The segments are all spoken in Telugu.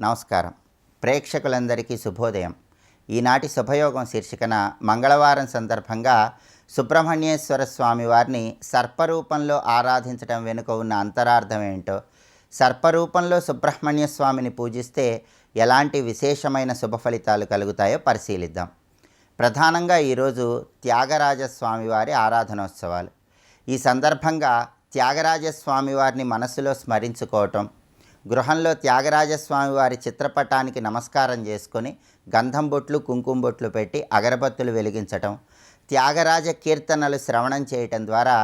నమస్కారం. ప్రేక్షకులందరికీ శుభోదయం. ఈనాటి శుభయోగం శీర్షికన మంగళవారం సందర్భంగా సుబ్రహ్మణ్యేశ్వర స్వామి వారిని సర్పరూపంలో ఆరాధించడం వెనుక ఉన్న అంతరార్థం ఏంటో, సర్పరూపంలో సుబ్రహ్మణ్య స్వామిని పూజిస్తే ఎలాంటి విశేషమైన శుభ ఫలితాలు కలుగుతాయో పరిశీలిద్దాం. ప్రధానంగా ఈరోజు త్యాగరాజస్వామి వారి ఆరాధనోత్సవాలు. ఈ సందర్భంగా త్యాగరాజస్వామి వారిని మనసులో స్మరించుకోవటం, గృహంలో త్యాగరాజస్వామి వారి చిత్రపటానికి నమస్కారం చేసుకొని గంధం బొట్లు, కుంకుమ బొట్లు పెట్టి అగరబత్తులు వెలిగించటం, త్యాగరాజ కీర్తనలు శ్రవణం చేయటం ద్వారా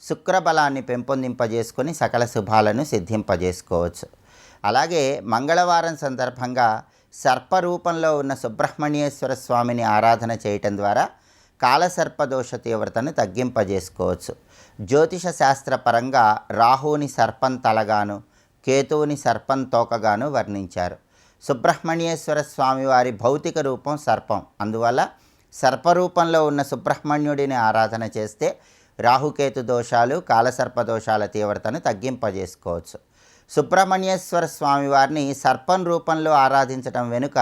శుక్రబలాన్ని పెంపొందింపజేసుకొని సకల శుభాలను సిద్ధింపజేసుకోవచ్చు. అలాగే మంగళవారం సందర్భంగా సర్పరూపంలో ఉన్న సుబ్రహ్మణ్యేశ్వర స్వామిని ఆరాధన చేయటం ద్వారా కాలసర్పదోష తీవ్రతను తగ్గింపజేసుకోవచ్చు. జ్యోతిష శాస్త్రపరంగా రాహువుని సర్పం తలగాను, కేతువుని సర్పం తోకగాను వర్ణించారు. సుబ్రహ్మణ్యేశ్వర స్వామి వారి భౌతిక రూపం సర్పం. అందువల్ల సర్పరూపంలో ఉన్న సుబ్రహ్మణ్యుడిని ఆరాధన చేస్తే రాహుకేతు దోషాలు, కాలసర్పదోషాల తీవ్రతను తగ్గింపజేసుకోవచ్చు. సుబ్రహ్మణ్యేశ్వర స్వామి వారిని సర్పం రూపంలో ఆరాధించడం వెనుక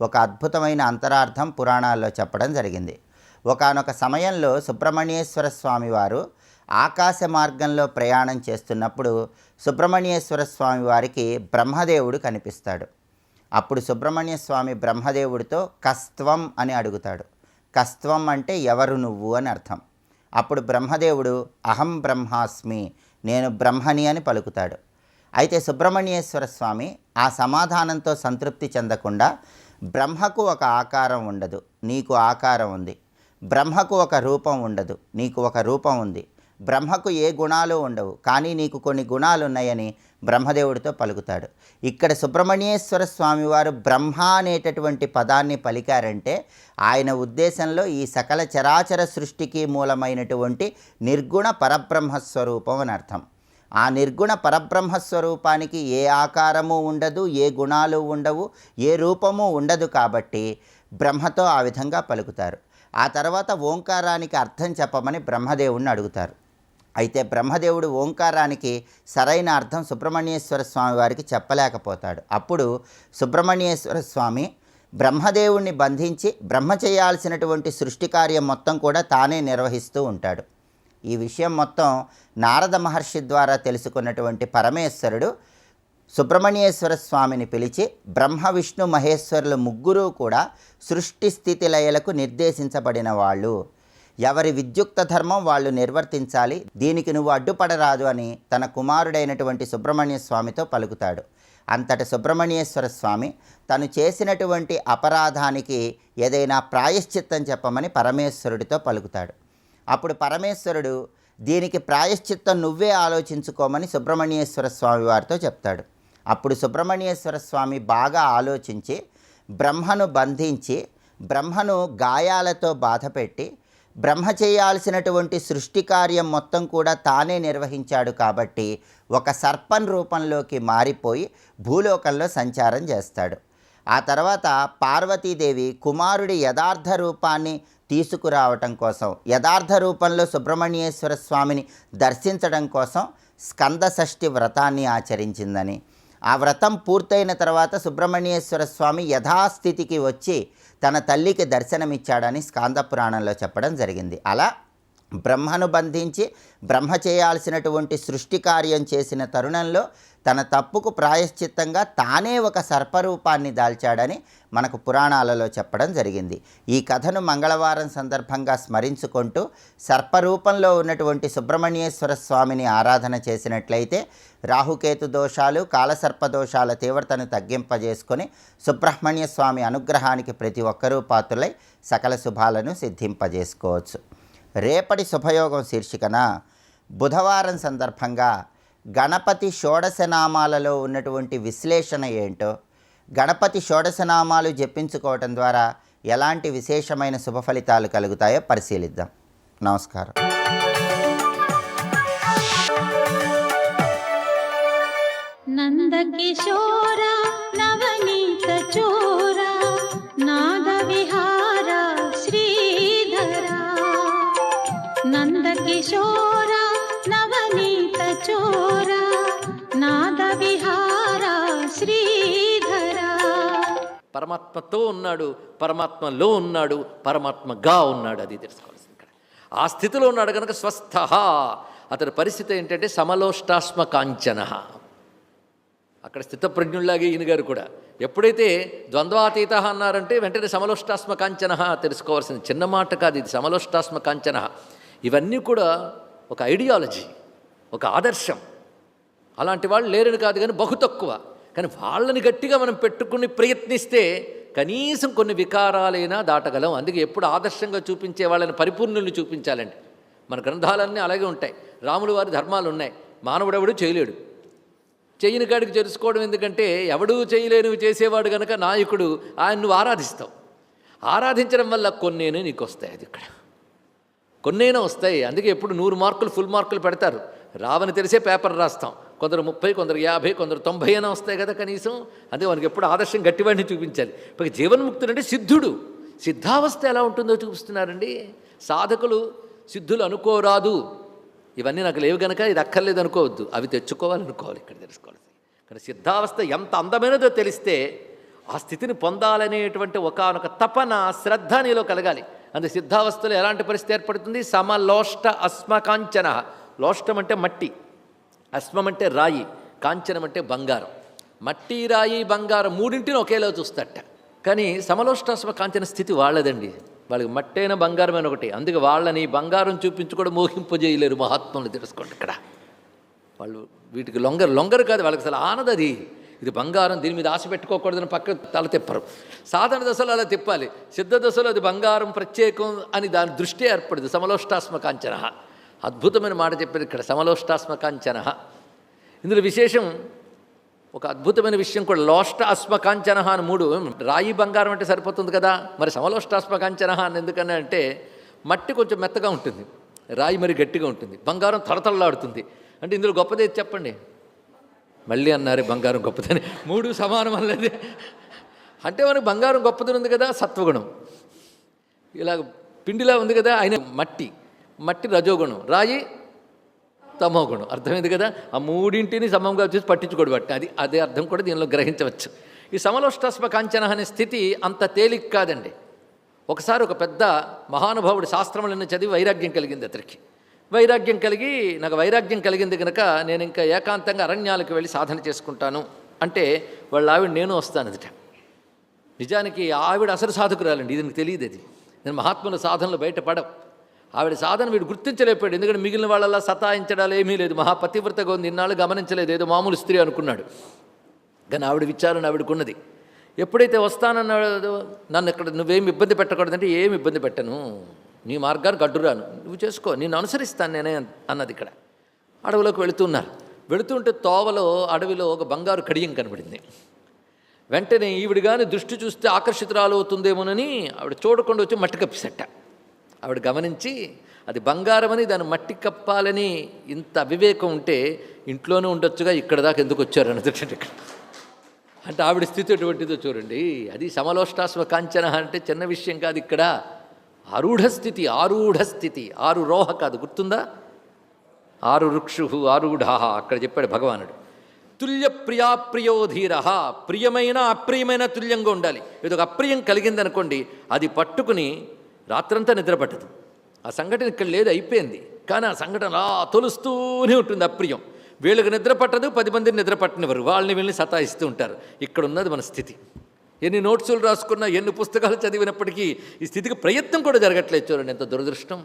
ఒక అద్భుతమైన అంతరార్థం పురాణాల్లో చెప్పడం జరిగింది. ఒకానొక సమయంలో సుబ్రహ్మణ్యేశ్వర స్వామి వారు ఆకాశ మార్గంలో ప్రయాణం చేస్తున్నప్పుడు సుబ్రహ్మణ్యేశ్వర స్వామి వారికి బ్రహ్మదేవుడు కనిపిస్తాడు. అప్పుడు సుబ్రహ్మణ్య స్వామి బ్రహ్మదేవుడితో కస్త్వం అని అడుగుతాడు. కస్త్వం అంటే ఎవరు నువ్వు అని అర్థం. అప్పుడు బ్రహ్మదేవుడు అహం బ్రహ్మాస్మి, నేను బ్రహ్మని అని పలుకుతాడు. అయితే సుబ్రహ్మణ్యేశ్వర స్వామి ఆ సమాధానంతో సంతృప్తి చెందకుండా, బ్రహ్మకు ఒక ఆకారం ఉండదు, నీకు ఆకారం ఉంది. బ్రహ్మకు ఒక రూపం ఉండదు, నీకు ఒక రూపం ఉంది. బ్రహ్మకు ఏ గుణాలు ఉండవు, కానీ నీకు కొన్ని గుణాలు ఉన్నాయని బ్రహ్మదేవుడితో పలుకుతాడు. ఇక్కడ సుబ్రహ్మణ్యేశ్వర స్వామి వారు బ్రహ్మ అనేటటువంటి పదాన్ని పలికారంటే ఆయన ఉద్దేశంలో ఈ సకల చరాచర సృష్టికి మూలమైనటువంటి నిర్గుణ పరబ్రహ్మస్వరూపం అని అర్థం. ఆ నిర్గుణ పరబ్రహ్మస్వరూపానికి ఏ ఆకారము ఉండదు, ఏ గుణాలు ఉండవు, ఏ రూపము ఉండదు. కాబట్టి బ్రహ్మతో ఆ విధంగా పలుకుతారు. ఆ తర్వాత ఓంకారానికి అర్థం చెప్పమని బ్రహ్మదేవుడిని అడుగుతారు. అయితే బ్రహ్మదేవుడు ఓంకారానికి సరైన అర్థం సుబ్రహ్మణ్యేశ్వర స్వామి వారికి చెప్పలేకపోతాడు. అప్పుడు సుబ్రహ్మణ్యేశ్వర స్వామి బ్రహ్మదేవుణ్ణి బంధించి బ్రహ్మ చేయాల్సినటువంటి సృష్టి కార్యం మొత్తం కూడా తానే నిర్వహిస్తూ ఉంటాడు. ఈ విషయం మొత్తం నారద మహర్షి ద్వారా తెలుసుకున్నటువంటి పరమేశ్వరుడు సుబ్రహ్మణ్యేశ్వర స్వామిని పిలిచి, బ్రహ్మ విష్ణు మహేశ్వరులు ముగ్గురు కూడా సృష్టి స్థితి లయలకు నిర్దేశించబడిన వాళ్ళు, ఎవరి విద్యుక్త ధర్మం వాళ్ళు నిర్వర్తించాలి, దీనికి నువ్వు అడ్డుపడరాదు అని తన కుమారుడైనటువంటి సుబ్రహ్మణ్య స్వామితో పలుకుతాడు. అంతటి సుబ్రహ్మణ్యేశ్వర స్వామి తను చేసినటువంటి అపరాధానికి ఏదైనా ప్రాయశ్చిత్తం చెప్పమని పరమేశ్వరుడితో పలుకుతాడు. అప్పుడు పరమేశ్వరుడు దీనికి ప్రాయశ్చిత్తం నువ్వే ఆలోచించుకోమని సుబ్రహ్మణ్యేశ్వర స్వామి వారితో చెప్తాడు. అప్పుడు సుబ్రహ్మణ్యేశ్వర స్వామి బాగా ఆలోచించి బ్రహ్మను బంధించి, బ్రహ్మను గాయాలతో బాధపెట్టి, బ్రహ్మ చేయాల్సినటువంటి సృష్టి కార్యం మొత్తం కూడా తానే నిర్వహించాడు కాబట్టి ఒక సర్పం రూపంలోకి మారిపోయి భూలోకంలో సంచారం చేస్తాడు. ఆ తర్వాత పార్వతీదేవి కుమారుడి యథార్థ రూపాన్ని తీసుకురావటం కోసం, యథార్థ రూపంలో సుబ్రహ్మణ్యేశ్వర స్వామిని దర్శించడం కోసం స్కంద షష్ఠి వ్రతాన్ని ఆచరించిందని, ఆ వ్రతం పూర్తయిన తర్వాత సుబ్రహ్మణ్యేశ్వర స్వామి యథాస్థితికి వచ్చి తన తల్లికి దర్శనమిచ్చాడని స్కాంద పురాణంలో చెప్పడం జరిగింది. అలా బ్రహ్మను బంధించి బ్రహ్మ చేయాల్సినటువంటి సృష్టి కార్యం చేసిన తరుణంలో తన తప్పుకు ప్రాయశ్చిత్తంగా తానే ఒక సర్పరూపాన్ని దాల్చాడని మనకు పురాణాలలో చెప్పడం జరిగింది. ఈ కథను మంగళవారం సందర్భంగా స్మరించుకుంటూ సర్పరూపంలో ఉన్నటువంటి సుబ్రహ్మణ్యేశ్వర స్వామిని ఆరాధన చేసినట్లయితే రాహుకేతు దోషాలు, కాలసర్పదోషాల తీవ్రతను తగ్గింపజేసుకొని సుబ్రహ్మణ్య స్వామి అనుగ్రహానికి ప్రతి ఒక్కరూ పాత్రులై సకల శుభాలను సిద్ధింపజేసుకోవచ్చు. రేపటి శుభయోగం శీర్షికన బుధవారం సందర్భంగా గణపతి షోడశనామాలలో ఉన్నటువంటి విశ్లేషణ ఏంటో, గణపతి షోడశనామాలు జపించుకోవటం ద్వారా ఎలాంటి విశేషమైన శుభ ఫలితాలు కలుగుతాయో పరిశీలిద్దాం. నమస్కారం. నందకిశోర నవనీత చోర నాద విహార శ్రీధర, నందకిశోర నవనీత చోర నాద విహార శ్రీధర. పరమాత్మతో ఉన్నాడు, పరమాత్మలో ఉన్నాడు, పరమాత్మగా ఉన్నాడు. అది తెలుసుకోవాల్సింది ఇక్కడ. ఆ స్థితిలో ఉన్నాడు కనుక స్వస్థ. అతని పరిస్థితి ఏంటంటే సమలోష్టాస్మ కాంచన. అక్కడ స్థితప్రజ్ఞుల్లాగే ఈయన గారు కూడా ఎప్పుడైతే ద్వంద్వాతీత అన్నారంటే వెంటనే సమలోష్టాస్మ కాంచన తెలుసుకోవాల్సింది. చిన్న మాట కాదు ఇది, సమలోష్టాస్మ కాంచన. ఇవన్నీ కూడా ఒక ఐడియాలజీ, ఒక ఆదర్శం. అలాంటి వాళ్ళు లేరని కాదు కానీ బహు తక్కువ. కానీ వాళ్ళని గట్టిగా మనం పెట్టుకుని ప్రయత్నిస్తే కనీసం కొన్ని వికారాలైనా దాటగలం. అందుకే ఎప్పుడు ఆదర్శంగా చూపించే వాళ్ళని పరిపూర్ణుల్ని చూపించాలండి. మన గ్రంథాలన్నీ అలాగే ఉంటాయి. రాముల వారి ధర్మాలు ఉన్నాయి. మానవుడెవడు చేయలేడు. చేయని కాడికి తెలుసుకోవడం ఎందుకంటే ఎవడూ చేయలేనివి చేసేవాడు కనుక నాయకుడు, ఆయన నువ్వు ఆరాధిస్తావు. ఆరాధించడం వల్ల కొన్నేనే నీకు వస్తాయి. అది ఇక్కడ కొన్నైనా వస్తాయి. అందుకే ఎప్పుడు 100 మార్కులు ఫుల్ మార్కులు పెడతారు. రావని తెలిసే పేపర్ రాస్తాం. కొందరు 30, కొందరు 50, కొందరు 90 అయినా వస్తాయి కదా కనీసం. అదే మనకి ఎప్పుడు ఆదర్శం గట్టివాడిని చూపించాలి. ఇక జీవన్ముక్తుడు అంటే సిద్ధుడు. సిద్ధావస్థ ఎలా ఉంటుందో చూపిస్తున్నారండి. సాధకులు సిద్ధులు అనుకోరాదు. ఇవన్నీ నాకు లేవు కనుక ఇది అక్కర్లేదు అనుకోవద్దు, అవి తెచ్చుకోవాలనుకోవాలి. ఇక్కడ తెలుసుకోవాలి. కానీ సిద్ధావస్థ ఎంత అందమైనదో తెలిస్తే ఆ స్థితిని పొందాలనేటువంటి ఒకానొక తపన, శ్రద్ధ నీలో కలగాలి. అందుకే సిద్ధావస్థలో ఎలాంటి పరిస్థితి ఏర్పడుతుంది? సమలోష్ట అస్మకాంచన. లోష్టం అంటే మట్టి, అస్మం అంటే రాయి, కాంచనం అంటే బంగారం. మట్టి, రాయి, బంగారం మూడింటిని ఒకేలా చూస్తాట. కానీ సమలోష్టాస్మ కాంచన స్థితి వాళ్ళదండి. వాళ్ళకి మట్టైన బంగారమైన ఒకటి. అందుకే వాళ్ళని బంగారం చూపించుకోవడం మోహింపజేయలేరు మహాత్ములు. తెలుసుకోండి ఇక్కడ. వాళ్ళు వీటికి లొంగరు కాదు, వాళ్ళకి అసలు ఆనదది. ఇది బంగారం, దీని మీద ఆశ పెట్టుకోకూడదని పక్క తల తిప్పరు. సాధన దశలో అలా తిప్పాలి. సిద్ధ దశలో అది బంగారం ప్రత్యేకం అని దాని దృష్టి ఏర్పడదు. సమలోష్టాస్మ కాంచన. అద్భుతమైన మాట చెప్పారు ఇక్కడ, సమలోష్టాస్మ కాంచన. ఇందులో విశేషం ఒక అద్భుతమైన విషయం కూడా. లోష్ట అస్మకాంచన అని 3. రాయి బంగారం అంటే సరిపోతుంది కదా, మరి సమలోష్టాస్మకాంచన అని ఎందుకని అంటే మట్టి కొంచెం మెత్తగా ఉంటుంది, రాయి మరి గట్టిగా ఉంటుంది, బంగారం తడతడలాడుతుంది. అంటే ఇందులో గొప్పది చెప్పండి. మళ్ళీ అన్నారే బంగారం గొప్పదని. 3 సమానం అన్నది. అంటే మనకు బంగారం గొప్పదని ఉంది కదా, సత్వగుణం. ఇలా పిండిలా ఉంది కదా, ఆయన మట్టి రజోగుణం, రాయి తమోగుణం. అర్థమైంది కదా. ఆ మూడింటిని సమంగా చూసి పట్టించుకోడు బట్టి అదే అర్థం కూడా దీనిలో గ్రహించవచ్చు. ఈ సమలోష్టాస్మ కాంచన అనే స్థితి అంత తేలిక కాదండి. ఒకసారి ఒక పెద్ద మహానుభావుడు శాస్త్రములను చదివి వైరాగ్యం కలిగింది అతనికి. వైరాగ్యం కలిగి, నాకు వైరాగ్యం కలిగింది కనుక నేను ఇంకా ఏకాంతంగా అరణ్యాలకు వెళ్ళి సాధన చేసుకుంటాను అంటే వాళ్ళ ఆవిడ నేను వస్తాను అదిట. నిజానికి ఆవిడ అసలు సాధకురాలండి, ఇది నాకు తెలియదు. అది నేను మహాత్ముల సాధనలు బయటపడవు. ఆవిడ సాధన వీడు గుర్తించలేపాడు. ఎందుకంటే మిగిలిన వాళ్ళలా సతాయించడాలు ఏమీ లేదు. మహాపతివ్రతగా ఉంది, ఇన్నాళ్ళు గమనించలేదు, ఏదో మామూలు స్త్రీ అనుకున్నాడు. కానీ ఆవిడ విచారణ ఆవిడకున్నది. ఎప్పుడైతే వస్తానన్నాడు, నన్ను ఇక్కడ నువ్వేమి ఇబ్బంది పెట్టకూడదంటే ఏమి ఇబ్బంది పెట్టను, నీ మార్గానికి అడ్డురాను, నువ్వు చేసుకో, నేను అనుసరిస్తాను నేనే అన్నది. ఇక్కడ అడవిలోకి వెళుతుంటే తోవలో అడవిలో ఒక బంగారు కడియం కనబడింది. వెంటనే ఈవిడ కానీ దృష్టి చూస్తే ఆకర్షితురాలు అవుతుందేమోనని ఆవిడ చూడకుండా వచ్చి మట్టి కప్పిసెట్ట. ఆవిడ గమనించి అది బంగారమని దాన్ని మట్టి కప్పాలని ఇంత అవివేకం ఉంటే ఇంట్లోనే ఉండొచ్చుగా, ఇక్కడ దాకా ఎందుకు వచ్చారు అన్నది. అంటే ఆవిడ స్థితి ఎటువంటిదో చూడండి. అది సమలోష్టాస్మ కాంచన అంటే చిన్న విషయం కాదు. ఇక్కడ ఆరూఢ స్థితి. 6 రోహ కాదు, గుర్తుందా? 6 రుక్షు ఆరూఢ. అక్కడ చెప్పాడు భగవానుడు. తుల్య ప్రియాప్రియో ధీర. ప్రియమైన అప్రియమైన తుల్యంగా ఉండాలి. ఇది ఒక అప్రియం కలిగిందనుకోండి, అది పట్టుకుని రాత్రంతా నిద్రపట్టదు. ఆ సంఘటన ఇక్కడ లేదు, అయిపోయింది. కానీ ఆ సంఘటన అలా తొలుస్తూనే ఉంటుంది. అప్రియం వీళ్ళకి నిద్ర పట్టదు, 10 మందిని నిద్ర పట్టనివ్వరు, వాళ్ళని వీళ్ళని సతాయిస్తూ ఉంటారు. ఇక్కడ ఉన్నది మన స్థితి. ఎన్ని నోట్సులు రాసుకున్నా, ఎన్ని పుస్తకాలు చదివినప్పటికీ ఈ స్థితికి ప్రయత్నం కూడా జరగట్లేదు. చూడండి ఎంత దురదృష్టం.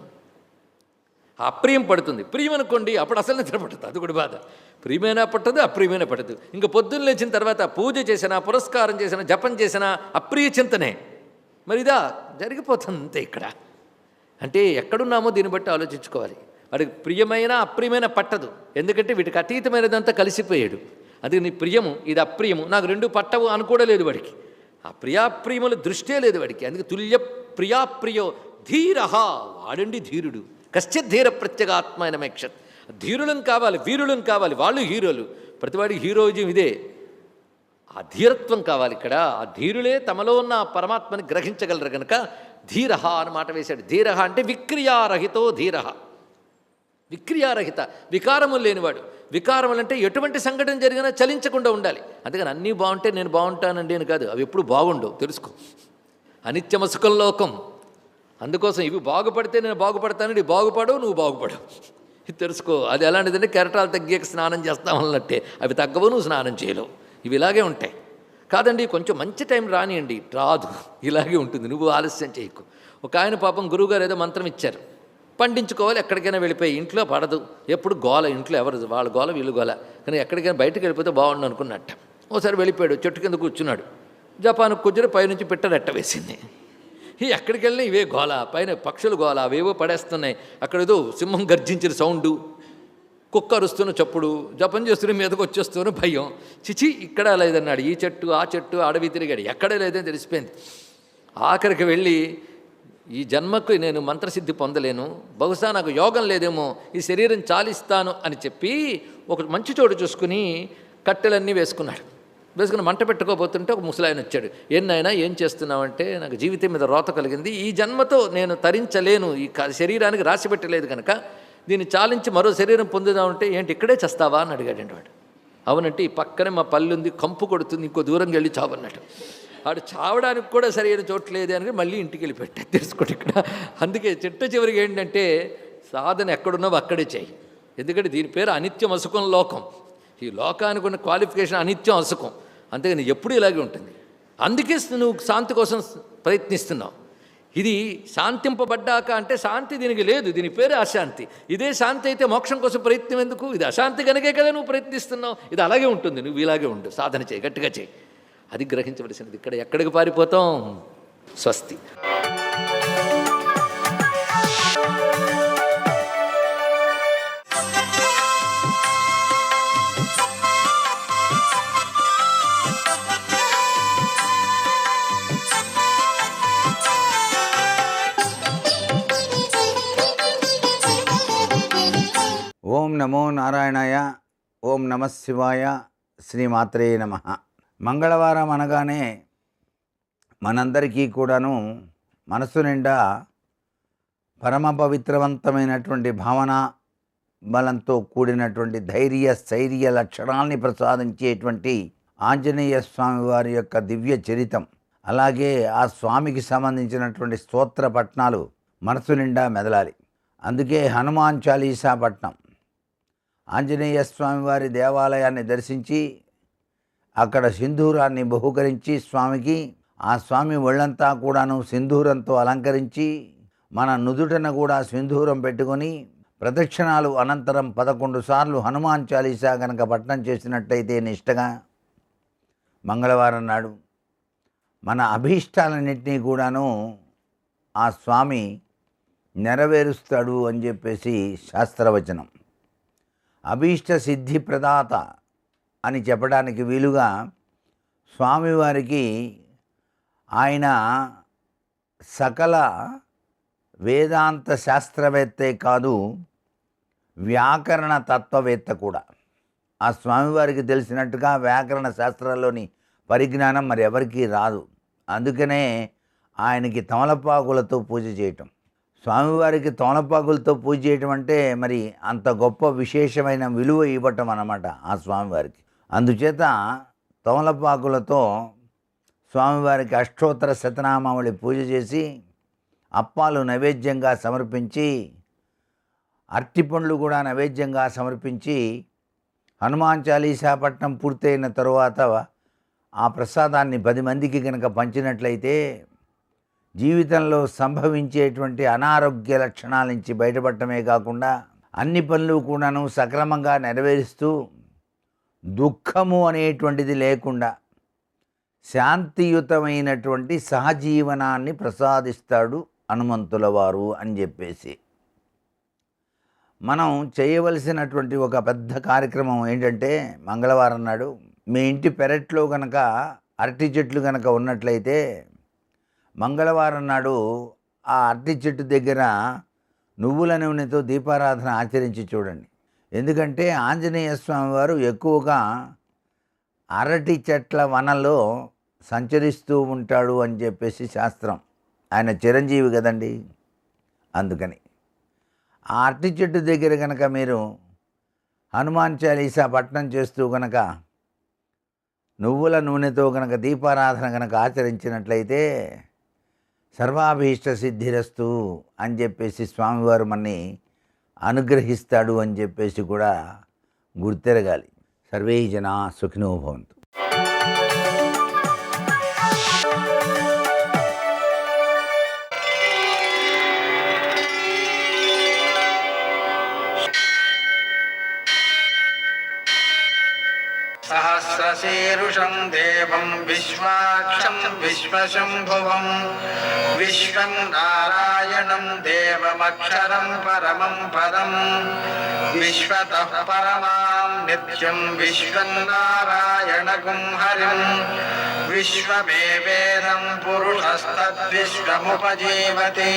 ఆ అప్రియం పడుతుంది. ప్రియం అనుకోండి, అప్పుడు అసలు నిద్ర పట్టదు, అది కూడా బాధ. ప్రియమైనా పట్టదు, అప్రియమైనా పట్టదు. ఇంకా పొద్దున్న లేచిన తర్వాత పూజ చేసినా, పురస్కారం చేసినా, జపం చేసినా అప్రియ చింతనే. మరి ఇదా జరిగిపోతుంది అంతే. ఇక్కడ అంటే ఎక్కడున్నామో దీన్ని బట్టి ఆలోచించుకోవాలి. వాడికి ప్రియమైన అప్రియమైన పట్టదు, ఎందుకంటే వీటికి అతీతమైనదంతా కలిసిపోయాడు. అది నీ ప్రియము, ఇది అప్రియము, నాకు 2 పట్టవు అనుకోవలేదు వాడికి. ఆ ప్రియాప్రియముల దృష్టే లేదు వాడికి. అందుకే తుల్య ప్రియాప్రియో ధీర. వాడండి ధీరుడు. కశ్చిత్ ధీర ప్రత్యేగాత్మైన మేక్షత్. ధీరులను కావాలి, వీరులను కావాలి, వాళ్ళు హీరోలు. ప్రతివాడికి హీరోయిజం ఇదే. ఆ ధీరత్వం కావాలి ఇక్కడ. ఆ ధీరులే తమలో ఉన్న పరమాత్మని గ్రహించగలరు కనుక ధీర అని మాట వేశాడు. ధీర అంటే విక్రియారహితో ధీర. విక్రియారహిత, వికారములు లేనివాడు. వికారములంటే ఎటువంటి సంఘటన జరిగినా చలించకుండా ఉండాలి. అందుకని అన్నీ బాగుంటే నేను బాగుంటానండి అని కాదు, అవి ఎప్పుడు బాగుండవు తెలుసుకో. అనిత్యమసుకం లోకం. అందుకోసం ఇవి బాగుపడితే నేను బాగుపడతాను, ఇది బాగుపడవు నువ్వు బాగుపడవు, ఇది తెలుసుకో. అది ఎలాంటిదంటే కెరటాలు తగ్గాక స్నానం చేస్తామన్నట్టే, అవి తగ్గవు నువ్వు స్నానం చేయలేవు, ఇవి ఇలాగే ఉంటాయి. కాదండి కొంచెం మంచి టైం రానియండి, రాదు, ఇలాగే ఉంటుంది, నువ్వు ఆలస్యం చేయకు. ఒక ఆయన పాపం గురువుగారు ఏదో మంత్రం ఇచ్చారు, పండించుకోవాలి, ఎక్కడికైనా వెళ్ళిపోయి, ఇంట్లో పడదు, ఎప్పుడు గోల, ఇంట్లో ఎవరు వాళ్ళ గోల వీళ్ళు గోల, కానీ ఎక్కడికైనా బయటకు వెళ్ళిపోతే బాగుండు అనుకున్నట్ట. ఓసారి వెళ్ళిపోయాడు, చెట్టు కింద కూర్చున్నాడు, జపాను కుజ్జర పైనుంచి పిట్ట రెట్ట వేసింది. ఎక్కడికి వెళ్ళినా ఇవే గోల, పైన పక్షులు గోల, అవేవో పడేస్తున్నాయి, అక్కడ ఏదో సింహం గర్జించిన సౌండు, కుక్క అరుస్తున్న చప్పుడు, జపం చేస్తున్న మీదకి వచ్చేస్తున్న భయం. చిచి ఇక్కడ లేదన్నాడు, ఈ చెట్టు ఆ చెట్టు అడవి తిరిగాడు, ఎక్కడే లేదని తెలిసిపోయింది. ఆఖరికి వెళ్ళి ఈ జన్మకు నేను మంత్రసిద్ధి పొందలేను, బహుశా నాకు యోగం లేదేమో, ఈ శరీరం చాలిస్తాను అని చెప్పి ఒక మంచి చోటు చూసుకుని కట్టెలన్నీ వేసుకున్నాడు. వేసుకుని మంట పెట్టుకోబోతుంటే ఒక ముసలాయన వచ్చాడు. ఏనాయనా ఏం చేస్తున్నావంటే, నాకు జీవితం మీద రోత కలిగింది, ఈ జన్మతో నేను తరించలేను, ఈ శరీరానికి రాసి పెట్టలేదు కనుక దీన్ని చాలించి మరో శరీరం పొందుదామంటే, ఏంటి ఇక్కడే చేస్తావా అని అడిగాడండి వాడు. అవునంటే ఈ పక్కనే మా పల్లి ఉంది, కంపు కొడుతుంది, ఇంకో దూరంగా వెళ్ళి చావన్నాడు. వాడు చావడానికి కూడా సరైన చోట్లేదే అని మళ్ళీ ఇంటికి వెళ్ళి పెట్టా తెలుసుకోండి ఇక్కడ. అందుకే చిట్ట చివరికి ఏంటంటే సాధన ఎక్కడున్నావు అక్కడే చేయి. ఎందుకంటే దీని పేరు అనిత్యం అసుకం లోకం. ఈ లోకానికి ఉన్న క్వాలిఫికేషన్ అనిత్యం అసుకం, అంతేగాని ఎప్పుడు ఇలాగే ఉంటుంది. అందుకే నువ్వు శాంతి కోసం ప్రయత్నిస్తున్నావు. ఇది శాంతింపబడ్డాక అంటే శాంతి దీనికి లేదు, దీని పేరు అశాంతి. ఇదే శాంతి అయితే మోక్షం కోసం ప్రయత్నం ఎందుకు? ఇది అశాంతి కనుకే కదా నువ్వు ప్రయత్నిస్తున్నావు. ఇది అలాగే ఉంటుంది, నువ్వు ఇలాగే ఉండు, సాధన చేయి, గట్టిగా చేయి. అది గ్రహించవలసినది. ఇక్కడ ఎక్కడికి పారిపోతాం? స్వస్తి. ఓం నమో నారాయణాయ. ఓం నమ శివాయ. శ్రీమాత్రే నమః. మంగళవారం అనగానే మనందరికీ కూడాను మనసు నిండా పరమ పవిత్రవంతమైనటువంటి భావన బలంతో కూడినటువంటి ధైర్య స్థైర్య లక్షణాల్ని ప్రసాదించేటువంటి ఆంజనేయ స్వామి వారి యొక్క దివ్య చరితం, అలాగే ఆ స్వామికి సంబంధించినటువంటి స్తోత్ర పట్నాలు మనసు నిండా మెదలాలి. అందుకే హనుమాన్ చాలీసా పట్నం, ఆంజనేయ స్వామి వారి దేవాలయాన్ని దర్శించి అక్కడ సింధూరాన్ని బహుకరించి స్వామికి, ఆ స్వామి ఒళ్ళంతా కూడాను సింధూరంతో అలంకరించి మన నుదుటన కూడా సింధూరం పెట్టుకొని ప్రదక్షిణాలు అనంతరం 11 సార్లు హనుమాన్ చాలీసా కనుక పఠనం చేసినట్టయితే నిష్టగా మంగళవారం నాడు మన అభీష్టాలన్నింటినీ కూడాను ఆ స్వామి నెరవేరుస్తాడు అని చెప్పేసి శాస్త్రవచనం. అభీష్ట సిద్ధి ప్రదాత అని చెప్పడానికి వీలుగా స్వామివారికి ఆయన సకల వేదాంత శాస్త్రవేత్తే కాదు, వ్యాకరణ తత్వవేత్త కూడా. ఆ స్వామివారికి తెలిసినట్టుగా వ్యాకరణ శాస్త్రాల్లోని పరిజ్ఞానం మరి ఎవరికీ రాదు. అందుకనే ఆయనకి తమలపాకులతో పూజ చేయటం, స్వామివారికి తమలపాకులతో పూజ చేయటం అంటే మరి అంత గొప్ప విశేషమైన విలువ ఇవ్వటం అన్నమాట ఆ స్వామివారికి. అందుచేత తమలపాకులతో స్వామివారికి అష్టోత్తర శతనామావళి పూజ చేసి అప్పాలు నైవేద్యంగా సమర్పించి, అరటిపండ్లు కూడా నైవేద్యంగా సమర్పించి, హనుమాన్ చాలీసా పఠనం పూర్తయిన తరువాత ఆ ప్రసాదాన్ని 10 మందికి కనుక పంచినట్లయితే జీవితంలో సంభవించేటువంటి అనారోగ్య లక్షణాల నుంచి బయటపడటమే కాకుండా అన్ని పనులు కూడాను సక్రమంగా నెరవేరుస్తూ దుఃఖము అనేటువంటిది లేకుండా శాంతియుతమైనటువంటి సహజీవనాన్ని ప్రసాదిస్తాడు హనుమంతుల వారు అని చెప్పేసి మనం చేయవలసినటువంటి ఒక పెద్ద కార్యక్రమం ఏంటంటే, మంగళవారం నాడు మీ ఇంటి పెరట్లో కనుక అరటి చెట్లు కనుక ఉన్నట్లయితే మంగళవారం నాడు ఆ అరటి చెట్టు దగ్గర నువ్వుల నూనెతో దీపారాధన ఆచరించి చూడండి. ఎందుకంటే ఆంజనేయ స్వామి వారు ఎక్కువగా అరటి చెట్ల వనంలో సంచరిస్తూ ఉంటాడు అని చెప్పేసి శాస్త్రం. ఆయన చిరంజీవి కదండి. అందుకని ఆ అరటి చెట్టు దగ్గర కనుక మీరు హనుమాన్ చాలీసా పఠనం చేస్తూ కనుక నువ్వుల నూనెతో కనుక దీపారాధన కనుక ఆచరించినట్లయితే సర్వాభీష్ట సిద్ధిరస్తు అని చెప్పేసి స్వామివారు మనని అనుగ్రహిస్తాడు అని చెప్పేసి కూడా గుర్తెరగాలి. సర్వే జనా సుఖినో భవంతు. సహస్రశీరుషం దేవం విశ్వాక్షం విశ్వశంభువం విశ్వం నారాయణం దేవమక్షరం పరమం పదం విశ్వతః పరమాం నిత్యం విశ్వం నారాయణగుం హరిం విశ్వమేవేదం పురుషస్తద్విశ్వముపజీవతి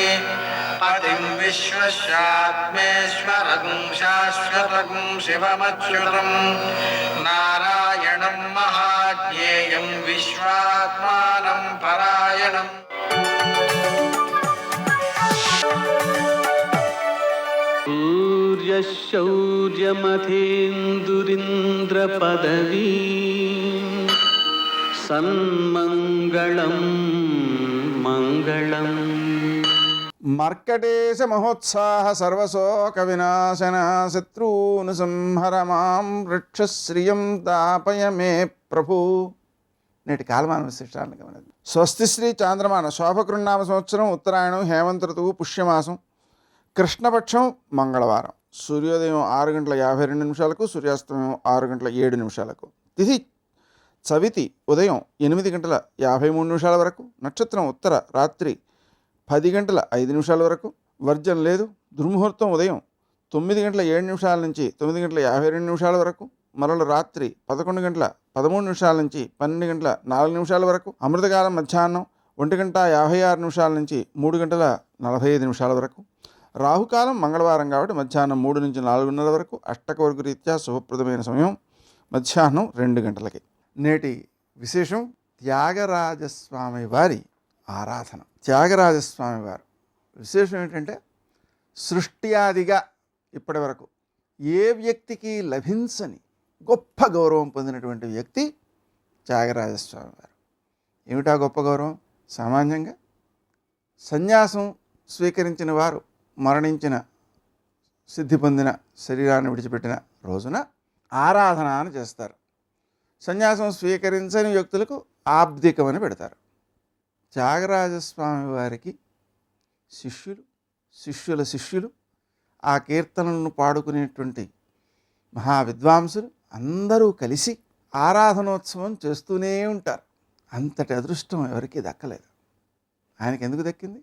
పతిం విశ్వస్యాత్మేశ్వరగుం శాశ్వతగుం శివమచ్యుతం నారాయణం మహాజ్ఞేయం విశ్వాత్మానం పరాయణం. సూర్యశౌర్యమథేందురింద్రపదవీ సన్మంగళం మంగళం. మర్కటేశ మహోత్సాహ సర్వశోక వినాశన శత్రూన్ సంహర మాం వృక్షశ్రియం తాపయ మే ప్రభు. నేటి కాలమాన విశిష్టాలను గమనిద్దాం. స్వస్తి శ్రీ చాంద్రమాన శోభకృన్నామ సంవత్సరం ఉత్తరాయణం హేమంత ఋతువు పుష్యమాసం కృష్ణపక్షం మంగళవారం. సూర్యోదయం 6:52 సూర్యాస్తమయం 6:07. తిథి చవితి ఉదయం 8:53 వరకు. నక్షత్రం ఉత్తర రాత్రి 10:05 వరకు. వర్జం లేదు. దుర్ముహూర్తం ఉదయం 9:07 నుంచి 9:52 వరకు. మరల రాత్రి 11:13 నుంచి 12:04 వరకు. అమృతకాలం మధ్యాహ్నం 1:56 నుంచి 3:45 వరకు. రాహుకాలం మంగళవారం కాబట్టి మధ్యాహ్నం 3 నుంచి 4:30 వరకు. అష్టకవర్గ రీత్యా శుభప్రదమైన సమయం మధ్యాహ్నం 2 గంటలకి. నేటి విశేషం త్యాగరాజస్వామి వారి ఆరాధన. త్యాగరాజస్వామి వారు విశేషం ఏంటంటే సృష్ట్యాదిగా ఇప్పటి వరకు ఏ వ్యక్తికి లభించని గొప్ప గౌరవం పొందినటువంటి వ్యక్తి త్యాగరాజస్వామి వారు. ఏమిటా గొప్ప గౌరవం? సామాన్యంగా సన్యాసం స్వీకరించిన వారు మరణించిన సిద్ధి పొందిన శరీరాన్ని విడిచిపెట్టిన రోజున ఆరాధన అని చేస్తారు. సన్యాసం స్వీకరించని వ్యక్తులకు ఆబ్దికమని పెడతారు. త్యాగరాజస్వామి వారికి శిష్యుల శిష్యులు ఆ కీర్తనలను పాడుకునేటువంటి మహావిద్వాంసులు అందరూ కలిసి ఆరాధనోత్సవం చేస్తూనే ఉంటారు. అంతటి అదృష్టం ఎవరికీ దక్కలేదు. ఆయనకి ఎందుకు దక్కింది?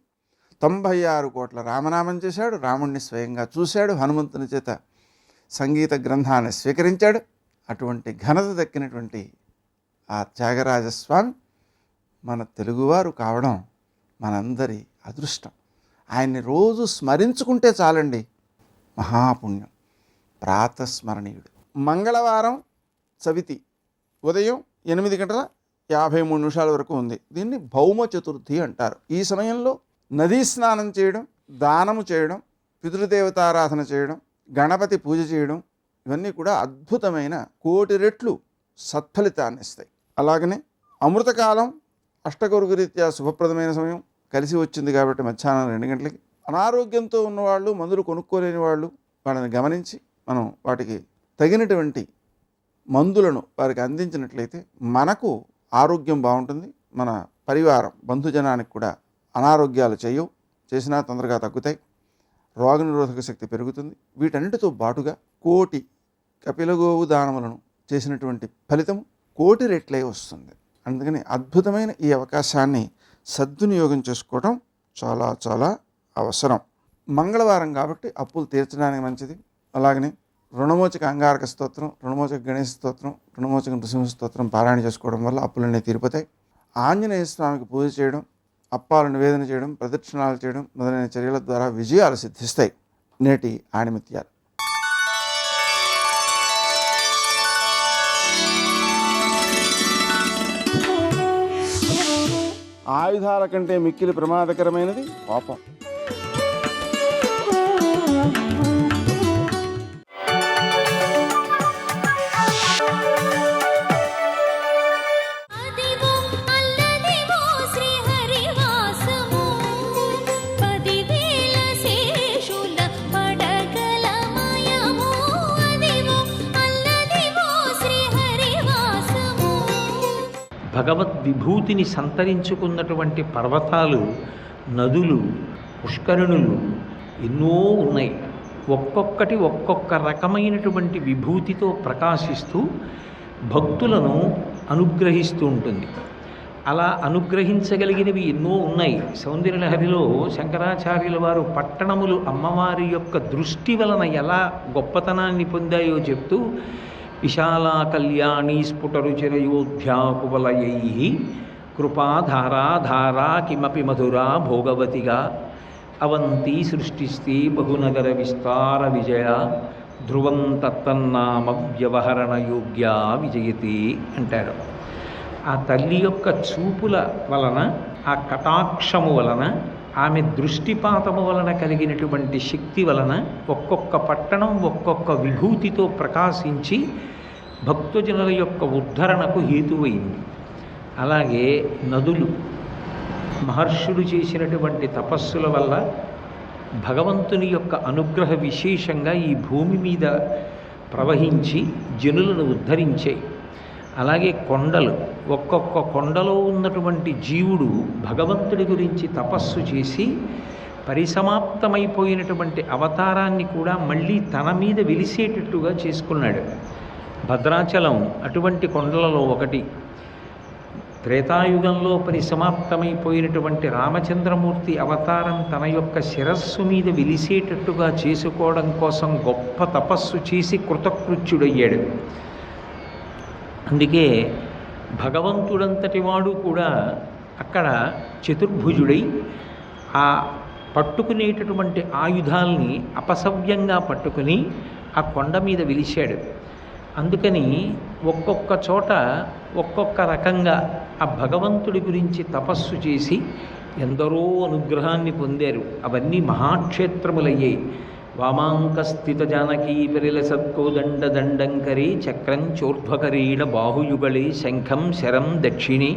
96 కోట్ల రామనామం చేశాడు. రాముణ్ణి స్వయంగా చూశాడు. హనుమంతుని చేత సంగీత గ్రంథాన్ని స్వీకరించాడు. అటువంటి ఘనత దక్కినటువంటి ఆ త్యాగరాజస్వామి మన తెలుగువారు కావడం మనందరి అదృష్టం. ఆయన్ని రోజు స్మరించుకుంటే చాలండి, మహాపుణ్యం. ప్రాతస్మరణీయుడు. మంగళవారం చవితి ఉదయం 8:53 వరకు ఉంది. దీన్ని భౌమ చతుర్థి అంటారు. ఈ సమయంలో నదీ స్నానం చేయడం, దానము చేయడం, పితృదేవతారాధన చేయడం, గణపతి పూజ చేయడం ఇవన్నీ కూడా అద్భుతమైన 1,000,000 రెట్లు సత్ఫలితాన్ని ఇస్తాయి. అలాగనే అమృతకాలం అష్టకవర్గ రీత్యా శుభప్రదమైన సమయం కలిసి వచ్చింది కాబట్టి మధ్యాహ్నం 2 గంటలకి. అనారోగ్యంతో ఉన్నవాళ్ళు, మందులు కొనుక్కోలేని వాళ్ళు వాళ్ళని గమనించి మనం వాటికి తగినటువంటి మందులను వారికి అందించినట్లయితే మనకు ఆరోగ్యం బాగుంటుంది. మన పరివారం బంధుజనానికి కూడా అనారోగ్యాలు చేయవు, చేసినా తొందరగా తగ్గుతాయి. రోగనిరోధక శక్తి పెరుగుతుంది. వీటన్నిటితో బాటుగా 1,000,000 కపిలగోవు దానములను చేసినటువంటి ఫలితం 1,000,000 రెట్లే వస్తుంది. అందుకని అద్భుతమైన ఈ అవకాశాన్ని సద్వినియోగం చేసుకోవడం చాలా చాలా అవసరం. మంగళవారం కాబట్టి అప్పులు తీర్చడానికి మంచిది. అలాగనే రుణమోచక అంగారక స్తోత్రం, రుణమోచక గణేశ స్తోత్రం, రుణమోచక నృసింహ స్తోత్రం పారాయణ చేసుకోవడం వల్ల అప్పులన్నీ తీరిపోతాయి. ఆంజనేయ స్వామికి పూజ చేయడం, అప్పాలు నివేదన చేయడం, ప్రదక్షిణాలు చేయడం మొదలైన చర్యల ద్వారా విజయాలు సిద్ధిస్తాయి. నేటి ఆణిమిత్యాలు. ఆయుధాల కంటే మిక్కిలి ప్రమాదకరమైనది కోపం. విభూతిని సంతరించుకున్నటువంటి పర్వతాలు, నదులు, పుష్కరిణులు ఎన్నో ఉన్నాయి. ఒక్కొక్కటి ఒక్కొక్క రకమైనటువంటి విభూతితో ప్రకాశిస్తూ భక్తులను అనుగ్రహిస్తూ ఉంటుంది. అలా అనుగ్రహించగలిగినవి ఎన్నో ఉన్నాయి. సౌందర్యలహరిలో శంకరాచార్యుల వారు పట్టణములు అమ్మవారి యొక్క దృష్టి వలన ఎలా గొప్పతనాన్ని పొందాయో చెప్తూ, విశాలా కళ్యాణి స్ఫుటరుచిరయోధ్యాకువలయై కృపాధారాధారా కిమపి మధురా భోగవతిగా అవంతి సృష్టిస్తే బహునగర విస్తార విజయ ధ్రువం తత్తన్నామ వ్యవహరణ యోగ్య విజయతి అంటారు. ఆ తల్లి యొక్క చూపుల వలన, ఆ కటాక్షము వలన, ఆమె దృష్టిపాతము వలన కలిగినటువంటి శక్తి వలన ఒక్కొక్క పట్టణం ఒక్కొక్క విభూతితో ప్రకాశించి భక్తజనుల యొక్క ఉద్ధరణకు హేతువైంది. అలాగే నదులు, మహర్షులు చేసినటువంటి తపస్సుల వల్ల భగవంతుని యొక్క అనుగ్రహ విశేషంగా ఈ భూమి మీద ప్రవహించి జనులను ఉద్ధరించాయి. అలాగే కొండలు, ఒక్కొక్క కొండలో ఉన్నటువంటి జీవుడు భగవంతుడి గురించి తపస్సు చేసి పరిసమాప్తమైపోయినటువంటి అవతారాన్ని కూడా మళ్ళీ తన మీద వెలిసేటట్టుగా చేసుకున్నాడు. భద్రాచలం అటువంటి కొండలలో ఒకటి. త్రేతాయుగంలో పరిసమాప్తమైపోయినటువంటి రామచంద్రమూర్తి అవతారం తన యొక్క శిరస్సు మీద వెలిసేటట్టుగా చేసుకోవడం కోసం గొప్ప తపస్సు చేసి కృతకృత్యుడయ్యాడు. అందుకే భగవంతుడంతటి వాడు కూడా అక్కడ చతుర్భుజుడై ఆ పట్టుకునేటటువంటి ఆయుధాల్ని అపసవ్యంగా పట్టుకుని ఆ కొండ మీద వెలిశాడు. అందుకని ఒక్కొక్క చోట ఒక్కొక్క రకంగా ఆ భగవంతుడి గురించి తపస్సు చేసి ఎందరో అనుగ్రహాన్ని పొందారు. అవన్నీ మహాక్షేత్రములయ్యాయి. వామాంకస్థిత జానకీ పరిలసత్కోదండ దండంకరే చక్రం చోర్ధ్వకరీణ బాహుయుగళే శంఖం శరం దక్షిణే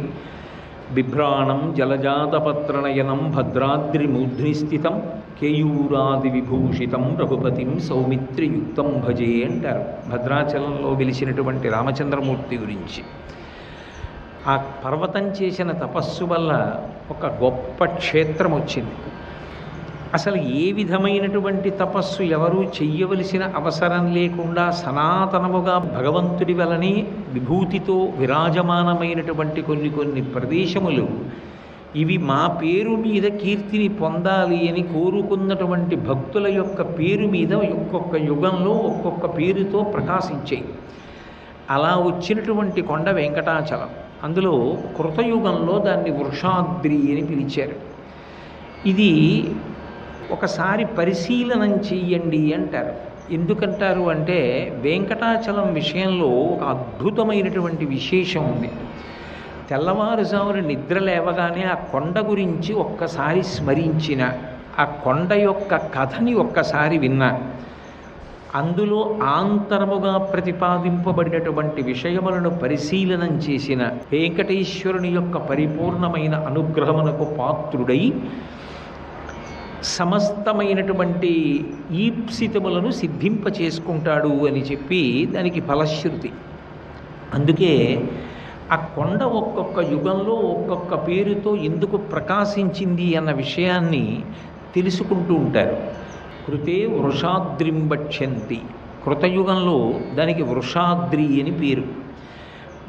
బిభ్రాణం జలజాతపత్రనయనం భద్రాద్రిమూర్ధ్ని స్థితం కేయూరాది విభూషితం రఘుపతిం సౌమిత్రియుక్తం భజే అంటారు భద్రాచలంలో వెలిసినటువంటి రామచంద్రమూర్తి గురించి. ఆ పర్వతం చేసిన తపస్సు వల్ల ఒక గొప్ప క్షేత్రం వచ్చింది. అసలు ఏ విధమైనటువంటి తపస్సు ఎవరూ చెయ్యవలసిన అవసరం లేకుండా సనాతనముగా భగవంతుడి వలనే విభూతితో విరాజమానమైనటువంటి కొన్ని ప్రదేశములు ఇవి మా పేరు మీద కీర్తిని పొందాలి అని కోరుకున్నటువంటి భక్తుల యొక్క పేరు మీద ఒక్కొక్క యుగంలో ఒక్కొక్క పేరుతో ప్రకాశించాయి. అలా వచ్చినటువంటి కొండ వెంకటాచలం. అందులో కృతయుగంలో దాన్ని వృషాద్రి అని పిలిచారు. ఇది ఒకసారి పరిశీలనం చెయ్యండి అంటారు. ఎందుకంటారు అంటే వెంకటాచలం విషయంలో ఒక అద్భుతమైనటువంటి విశేషం ఉంది. తెల్లవారుజామున నిద్ర లేవగానే ఆ కొండ గురించి ఒక్కసారి స్మరించిన, ఆ కొండ యొక్క కథని ఒక్కసారి విన్నా, అందులో ఆంతరముగా ప్రతిపాదింపబడినటువంటి విషయములను పరిశీలనం చేసిన వెంకటేశ్వరుని యొక్క పరిపూర్ణమైన అనుగ్రహమునకు పాత్రుడై సమస్తమైనటువంటి ఈప్సితములను సిద్ధింపచేసుకుంటాడు అని చెప్పి దానికి ఫలశ్రుతి. అందుకే ఆ కొండ ఒక్కొక్క యుగంలో ఒక్కొక్క పేరుతో ఎందుకు ప్రకాశించింది అన్న విషయాన్ని తెలుసుకుంటూ ఉంటారు. కృతే వృషాద్రింబక్షంతి, కృతయుగంలో దానికి వృషాద్రి అని పేరు.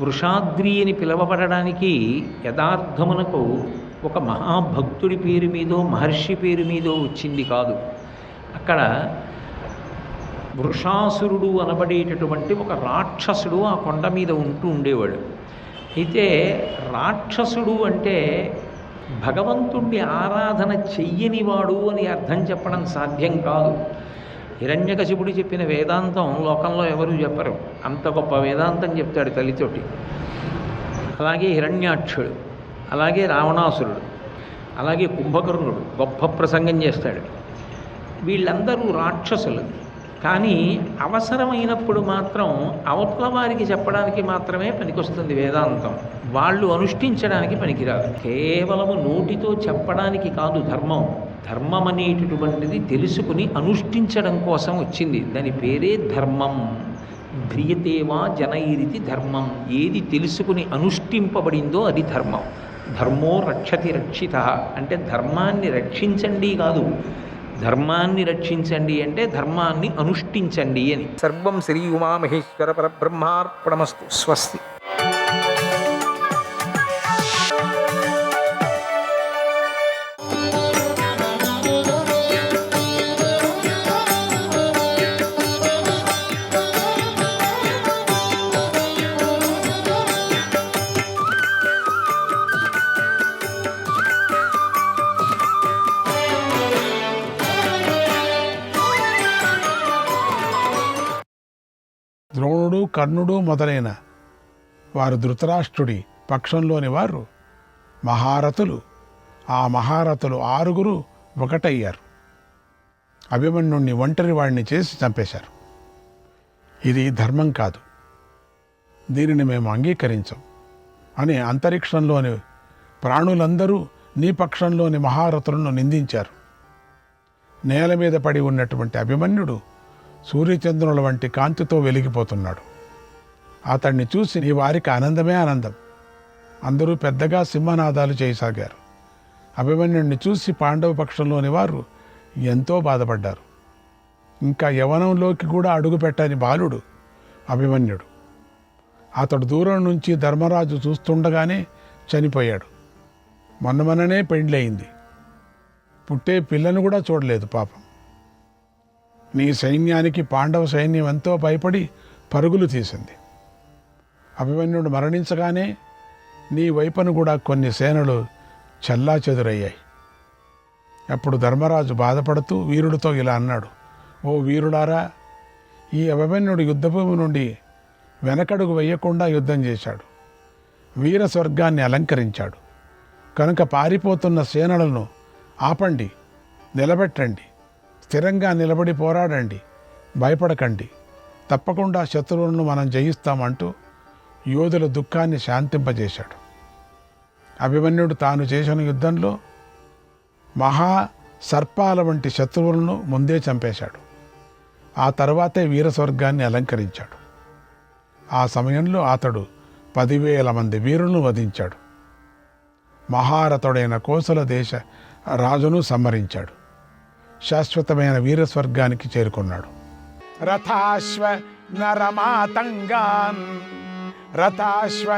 వృషాద్రి అని పిలువబడడానికి యథార్థమునకు ఒక మహాభక్తుడి పేరు మీదో మహర్షి పేరు మీదో వచ్చింది కాదు. అక్కడ వృషాసురుడు అనబడేటటువంటి ఒక రాక్షసుడు ఆ కొండ మీద ఉండేవాడు. అయితే రాక్షసుడు అంటే భగవంతుణ్ణి ఆరాధన చెయ్యనివాడు అని అర్థం చెప్పడం సాధ్యం కాదు. హిరణ్యకశిపుడు చెప్పిన వేదాంతం లోకంలో ఎవరూ చెప్పరు. అంత గొప్ప వేదాంతం చెప్తాడు తల్లితోటి. అలాగే హిరణ్యాక్షుడు, అలాగే రావణాసురుడు, అలాగే కుంభకర్ణుడు గొప్ప ప్రసంగం చేస్తాడు. వీళ్ళందరూ రాక్షసులు. కానీ అవసరమైనప్పుడు మాత్రం అవతల వారికి చెప్పడానికి మాత్రమే పనికొస్తుంది వేదాంతం. వాళ్ళు అనుష్ఠించడానికి పనికిరాదు. కేవలము నోటితో చెప్పడానికి కాదు ధర్మం. ధర్మం అనేటటువంటిది తెలుసుకుని అనుష్ఠించడం కోసం వచ్చింది. దాని పేరే ధర్మం. ధ్రియతేవా జనైరితి ధర్మం. ఏది తెలుసుకుని అనుష్ఠింపబడిందో అది ధర్మం. ధర్మో రక్షతి రక్షిత అంటే ధర్మాన్ని రక్షించండి కాదు, ధర్మాన్ని రక్షించండి అంటే ధర్మాన్ని అనుష్ఠించండి అని. సర్వం శ్రీ ఉమామహేశ్వర పరబ్రహ్మార్పణమస్తు. స్వస్తి. ద్రోణుడు, కర్ణుడు మొదలైన వారు ధృతరాష్ట్రుడి పక్షంలోని వారు మహారథులు. ఆ మహారథులు 6 ఒకటయ్యారు. అభిమన్యుణ్ణి ఒంటరి వాడిని చేసి చంపేశారు. ఇది ధర్మం కాదు, దీనిని మేము అంగీకరించం అని అంతరిక్షంలోని ప్రాణులందరూ నీ పక్షంలోని మహారథులను నిందించారు. నేల మీద పడి ఉన్నటువంటి అభిమన్యుడు సూర్యచంద్రుల వంటి కాంతితో వెలిగిపోతున్నాడు. అతన్ని చూసి నీ వారికి ఆనందమే ఆనందం. అందరూ పెద్దగా సింహనాదాలు చేయసాగారు. అభిమన్యుడిని చూసి పాండవ పక్షంలోని వారు ఎంతో బాధపడ్డారు. ఇంకా యవనంలోకి కూడా అడుగుపెట్టని బాలుడు అభిమన్యుడు. అతడు దూరం నుంచి ధర్మరాజు చూస్తుండగానే చనిపోయాడు. మొన్ననే పెండ్లయింది. పుట్టే పిల్లను కూడా చూడలేదు పాపం. నీ సైన్యానికి పాండవ సైన్యం ఎంతో భయపడి పరుగులు తీసింది. అభిమన్యుడు మరణించగానే నీ వైపును కూడా కొన్ని సేనలు చెల్లాచెదురయ్యాయి. అప్పుడు ధర్మరాజు బాధపడుతూ వీరుడితో ఇలా అన్నాడు, ఓ వీరుడారా, ఈ అభిమన్యుడు యుద్ధభూమి నుండి వెనకడుగు వేయకుండా యుద్ధం చేశాడు. వీర స్వర్గాన్ని అలంకరించాడు. కనుక పారిపోతున్న సేనలను ఆపండి, నిలబెట్టండి, స్థిరంగా నిలబడి పోరాడండి, భయపడకండి, తప్పకుండా శత్రువులను మనం జయిస్తామంటూ యోధుల దుఃఖాన్ని శాంతింపజేశాడు. అభిమన్యుడు తాను చేసిన యుద్ధంలో మహా సర్పాల వంటి శత్రువులను ముందే చంపేశాడు. ఆ తర్వాతే వీరస్వర్గాన్ని అలంకరించాడు. ఆ సమయంలో అతడు 10,000 మంది వీరులను వధించాడు. మహారథుడైన కోసల దేశ రాజును సంహరించాడు. శాశ్వతమైన వీరస్వర్గానికి చేరుకున్నాడు. రథాశ్వ నరమాతంగాన్ రథాశ్వ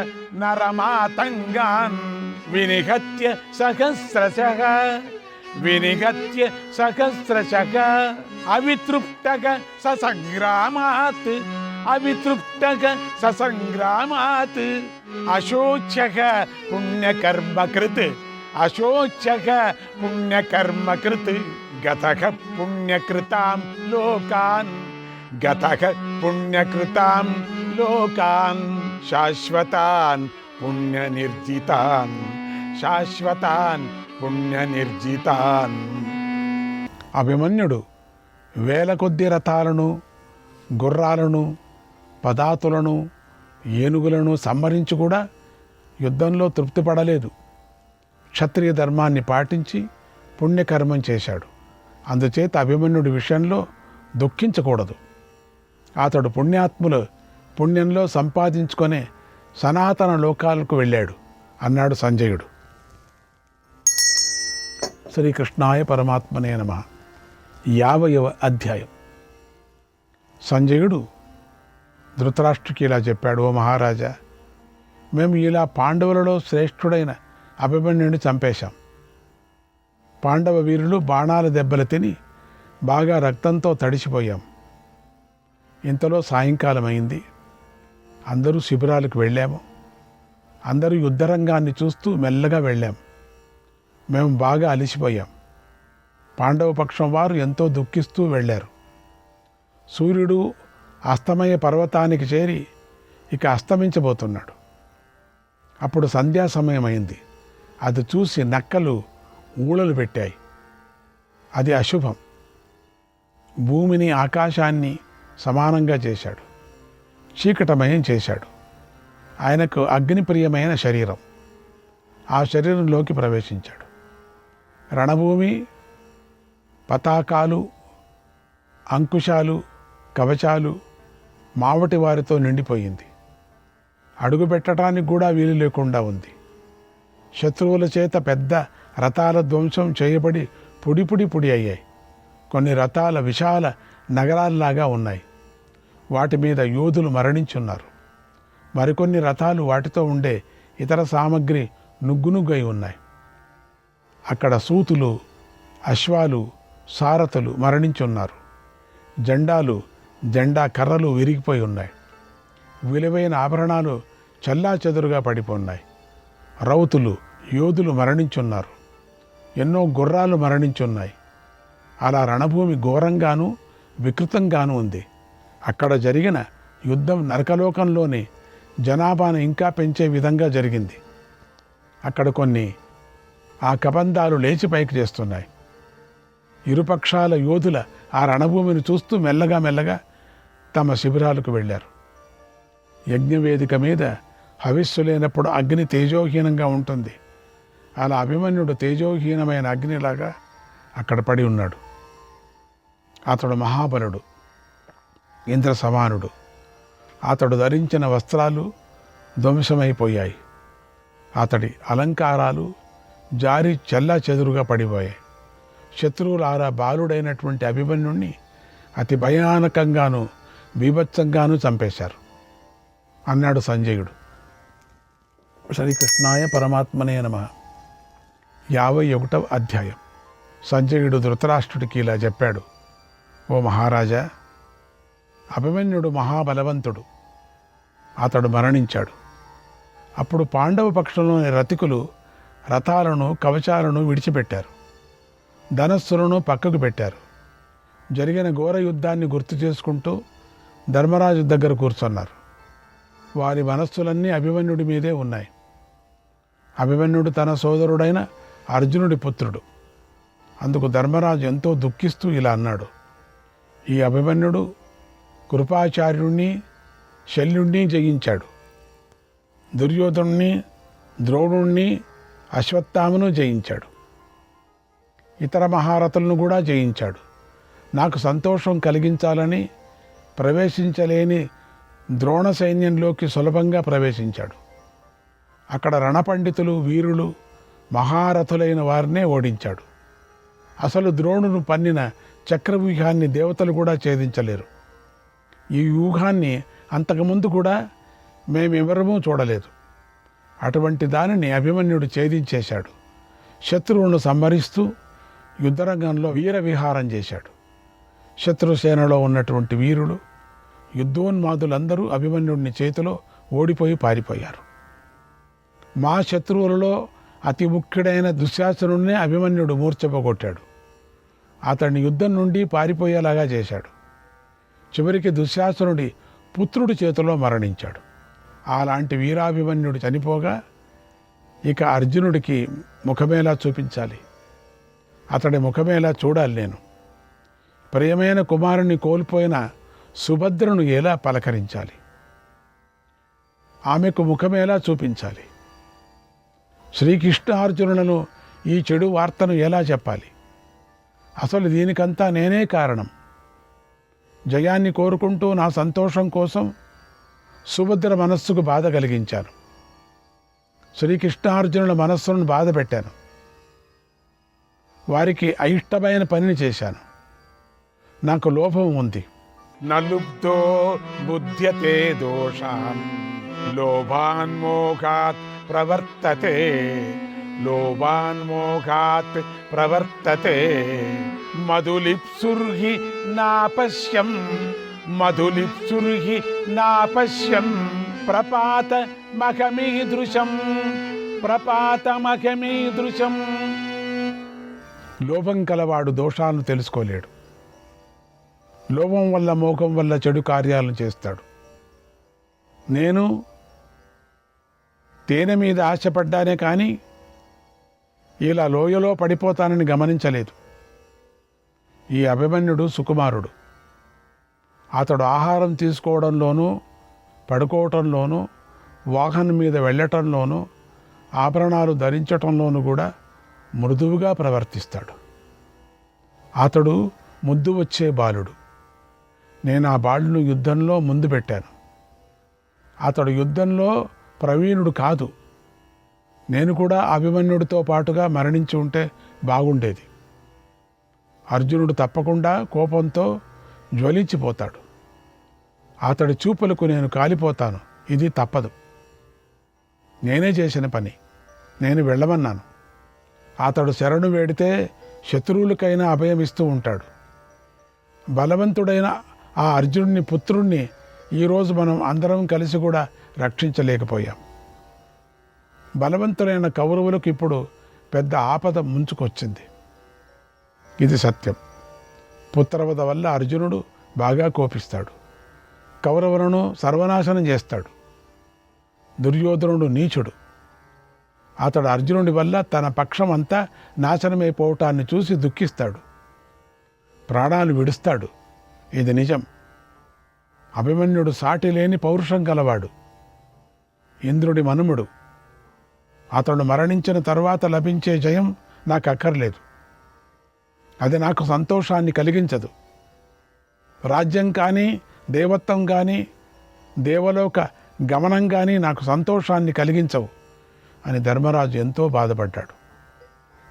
నరమాతంగాన్ వినిహత్య సహస్రశః వినిహత్య సహస్రశః అవితృప్తక ససంగ్రామాత్ అవితృప్తక ససంగ్రామాత్ అశోచ్యః పుణ్యకర్మకృత్ అశోచ్యః పుణ్యకర్మకృత్ గతః పుణ్యకృతాం లోకాన్ గతః పుణ్యకృతాం లోకాన్ శాశ్వతాన్ పుణ్యనిర్జితాన్ శాశ్వతాన్ పుణ్యనిర్జితాన్. అభిమన్యుడు వేల కొద్ది రథాలను, గుర్రాలను, పదాతులను, ఏనుగులను సంహరించి కూడా యుద్ధంలో తృప్తి పడలేదు. క్షత్రియ ధర్మాన్ని పాటించి పుణ్యకర్మం చేశాడు. అందుచేత అభిమన్యుడి విషయంలో దుఃఖించకూడదు. అతడు పుణ్యాత్ములు పుణ్యంలో సంపాదించుకొనే సనాతన లోకాలకు వెళ్ళాడు అన్నాడు సంజయుడు. శ్రీకృష్ణాయ పరమాత్మనే నమః. 50వ అధ్యాయం. సంజయుడు ధృతరాష్ట్రుకి ఇలా చెప్పాడు, ఓ మహారాజా, మేము ఇలా పాండవులలో శ్రేష్ఠుడైన అభిమన్యుడిని చంపేశాం. పాండవ వీరులు బాణాల దెబ్బలు తిని బాగా రక్తంతో తడిసిపోయాం. ఇంతలో సాయంకాలం అయింది. అందరూ శిబిరాలకు వెళ్ళాము. అందరూ యుద్ధరంగాన్ని చూస్తూ మెల్లగా వెళ్ళాం. మేము బాగా అలిసిపోయాం. పాండవ పక్షం వారు ఎంతో దుఃఖిస్తూ వెళ్ళారు. సూర్యుడు అస్తమయ పర్వతానికి చేరి ఇక అస్తమించబోతున్నాడు. అప్పుడు సంధ్యా సమయం అయింది. అది చూసి నక్కలు ఊళలు పెట్టాయి. అది అశుభం. భూమిని ఆకాశాన్ని సమానంగా చేశాడు. చీకటమయం చేశాడు. ఆయనకు అగ్నిప్రియమైన శరీరం. ఆ శరీరంలోకి ప్రవేశించాడు. రణభూమి, పతాకాలు, అంకుశాలు, కవచాలు, మావటి వారితో నిండిపోయింది. అడుగుపెట్టడానికి కూడా వీలు లేకుండా ఉంది. శత్రువుల చేత పెద్ద రథాల ధ్వంసం చేయబడి పొడి అయ్యాయి. కొన్ని రథాల విశాల నగరాల్లాగా ఉన్నాయి. వాటి మీద యోధులు మరణించున్నారు. మరికొన్ని రథాలు వాటితో ఉండే ఇతర సామగ్రి నుగ్గునుగ్గై ఉన్నాయి. అక్కడ సూతులు, అశ్వాలు, సారథులు మరణించున్నారు. జెండా కర్రలు విరిగిపోయి ఉన్నాయి. విలువైన ఆభరణాలు చెల్లాచెదురుగా పడిపోన్నాయి. రౌతులు, యోధులు మరణించున్నారు. ఎన్నో గుర్రాలు మరణించున్నాయి. అలా రణభూమి ఘోరంగానూ వికృతంగానూ ఉంది. అక్కడ జరిగిన యుద్ధం నరకలోకంలోని జనాభాను ఇంకా పెంచే విధంగా జరిగింది. అక్కడ కొన్ని ఆ కబంధాలు లేచి పైకి చేస్తున్నాయి. ఇరుపక్షాల యోధుల ఆ రణభూమిని చూస్తూ మెల్లగా తమ శిబిరాలకు వెళ్ళారు. యజ్ఞవేదిక మీద హవిస్సు లేనప్పుడు అగ్ని తేజోహీనంగా ఉంటుంది. అలా అభిమన్యుడు తేజోహీనమైన అగ్నిలాగా అక్కడ పడి ఉన్నాడు. అతడు మహాబలుడు, ఇంద్ర సమానుడు. అతడు ధరించిన వస్త్రాలు ధ్వంసమైపోయాయి. అతడి అలంకారాలు జారి చెల్లాచెదురుగా పడిపోయాయి. శత్రువులారా బాలుడైనటువంటి అభిమన్యుణ్ణి అతి భయానకంగానూ బీభత్సంగానూ చంపేశారు అన్నాడు సంజయుడు. శ్రీకృష్ణాయ పరమాత్మనే నమః. 51వ అధ్యాయం. సంజయుడు ధృతరాష్ట్రుడికి ఇలా చెప్పాడు: ఓ మహారాజా, అభిమన్యుడు మహాబలవంతుడు. అతడు మరణించాడు. అప్పుడు పాండవ పక్షంలోని రతికులు రథాలను, కవచాలను విడిచిపెట్టారు. ధనస్సులను పక్కకు పెట్టారు. జరిగిన ఘోర యుద్ధాన్ని గుర్తు చేసుకుంటూ ధర్మరాజు దగ్గర కూర్చున్నారు. వారి మనస్సులన్నీ అభిమన్యుడి మీదే ఉన్నాయి. అభిమన్యుడు తన సోదరుడైన అర్జునుడి పుత్రుడు. అందుకు ధర్మరాజు ఎంతో దుఃఖిస్తూ ఇలా అన్నాడు: ఈ అభిమన్యుడు కృపాచార్యుణ్ణి, శల్యుణ్ణి జయించాడు. దుర్యోధనుణ్ణి, ద్రోణుణ్ణి, అశ్వత్థామను జయించాడు. ఇతర మహారథులను కూడా జయించాడు. నాకు సంతోషం కలిగించాలని ప్రవేశించలేని ద్రోణ సైన్యంలోకి సులభంగా ప్రవేశించాడు. అక్కడ రణపండితులు, వీరులు, మహారథులైన వారినే ఓడించాడు. అసలు ద్రోణును పన్నిన చక్రవ్యూహాన్ని దేవతలు కూడా ఛేదించలేరు. ఈ వ్యూహాన్ని అంతకుముందు కూడా మేమెవరమూ చూడలేదు. అటువంటి దానిని అభిమన్యుడు ఛేదించేశాడు. శత్రువులను సంహరిస్తూ యుద్ధరంగంలో వీర విహారం చేశాడు. శత్రుసేనలో ఉన్నటువంటి వీరులు, యుద్ధోన్మాదులందరూ అభిమన్యుడిని చేతిలో ఓడిపోయి పారిపోయారు. మా శత్రువులలో అతి ముఖ్యుడైన దుశ్శాసనుడినే అభిమన్యుడు మూర్ఛపోగొట్టాడు. అతన్ని యుద్ధం నుండి పారిపోయేలాగా చేశాడు. చివరికి దుశ్శాసనుడి పుత్రుడి చేతిలో మరణించాడు. అలాంటి వీరాభిమన్యుడు చనిపోగా ఇక అర్జునుడికి ముఖమేలా చూపించాలి? అతడి ముఖమేలా చూడాలి నేను? ప్రియమైన కుమారుని కోల్పోయిన సుభద్రను ఎలా పలకరించాలి? ఆమెకు ముఖమేలా చూపించాలి? శ్రీకృష్ణార్జునులను ఈ చెడు వార్తను ఎలా చెప్పాలి? అసలు దీనికంతా నేనే కారణం. జయాన్ని కోరుకుంటూ నా సంతోషం కోసం సుభద్ర మనస్సుకు బాధ కలిగించాను. శ్రీకృష్ణార్జునుల మనస్సును బాధ పెట్టాను. వారికి అయిష్టమైన పనిని చేశాను. నాకు లోపం ఉంది. నలుబ్ధో బుధ్యతే దోషాన్ లోభాన్మోహాత్ ప్రవర్తతే, లోభాన్మోహాత్ ప్రవర్తతే. మధులిప్సుర్హి నాపశ్యం, మధులిప్సుర్హి నాపశ్యం. ప్రపాతమఖమీదృశం, ప్రపాతమఖమీదృశం. లోభం కలవాడు దోషాలను తెలుసుకోలేడు. లోభం వల్ల, మోహం వల్ల చెడు కార్యాలను చేస్తాడు. నేను తేనె మీద ఆశపడ్డానే కానీ ఇలా లోయలో పడిపోతానని గమనించలేదు. ఈ అభిమన్యుడు సుకుమారుడు. అతడు ఆహారం తీసుకోవడంలోనూ, పడుకోవటంలోనూ, వాహనం మీద వెళ్ళటంలోనూ, ఆభరణాలు ధరించటంలోనూ కూడా మృదువుగా ప్రవర్తిస్తాడు. అతడు ముద్దు వచ్చే బాలుడు. నేను ఆ బాలును యుద్ధంలో ముందు పెట్టాను. అతడు యుద్ధంలో ప్రవీణుడు కాదు. నేను కూడా అభిమన్యుడితో పాటుగా మరణించి ఉంటే బాగుండేది. అర్జునుడు తప్పకుండా కోపంతో జ్వలించిపోతాడు. అతడి చూపులకు నేను కాలిపోతాను. ఇది తప్పదు. నేనే చేసిన పని. నేను వెళ్ళమన్నాను. అతడు శరణు వేడితే శత్రువులకైనా అభయమిస్తూ ఉంటాడు. బలవంతుడైన ఆ అర్జునుని పుత్రుణ్ణి ఈరోజు మనం అందరం కలిసి కూడా రక్షించలేకపోయాం. బలవంతులైన కౌరవులకు ఇప్పుడు పెద్ద ఆపద ముంచుకొచ్చింది. ఇది సత్యం. పుత్రవధ వల్ల అర్జునుడు బాగా కోపిస్తాడు. కౌరవులను సర్వనాశనం చేస్తాడు. దుర్యోధనుడు నీచుడు. అతడు అర్జునుడి వల్ల తన పక్షం అంతా నాశనమైపోవటాన్ని చూసి దుఃఖిస్తాడు. ప్రాణాలు విడుస్తాడు. ఇది నిజం. అభిమన్యుడు సాటి లేని పౌరుషం గలవాడు. ఇంద్రుడి మనుమడు. అతడు మరణించిన తరువాత లభించే జయం నాకు అక్కర్లేదు. అది నాకు సంతోషాన్ని కలిగించదు. రాజ్యం కానీ, దేవత్వం కానీ, దేవలోక గమనం కానీ నాకు సంతోషాన్ని కలిగించవు అని ధర్మరాజు ఎంతో బాధపడ్డాడు.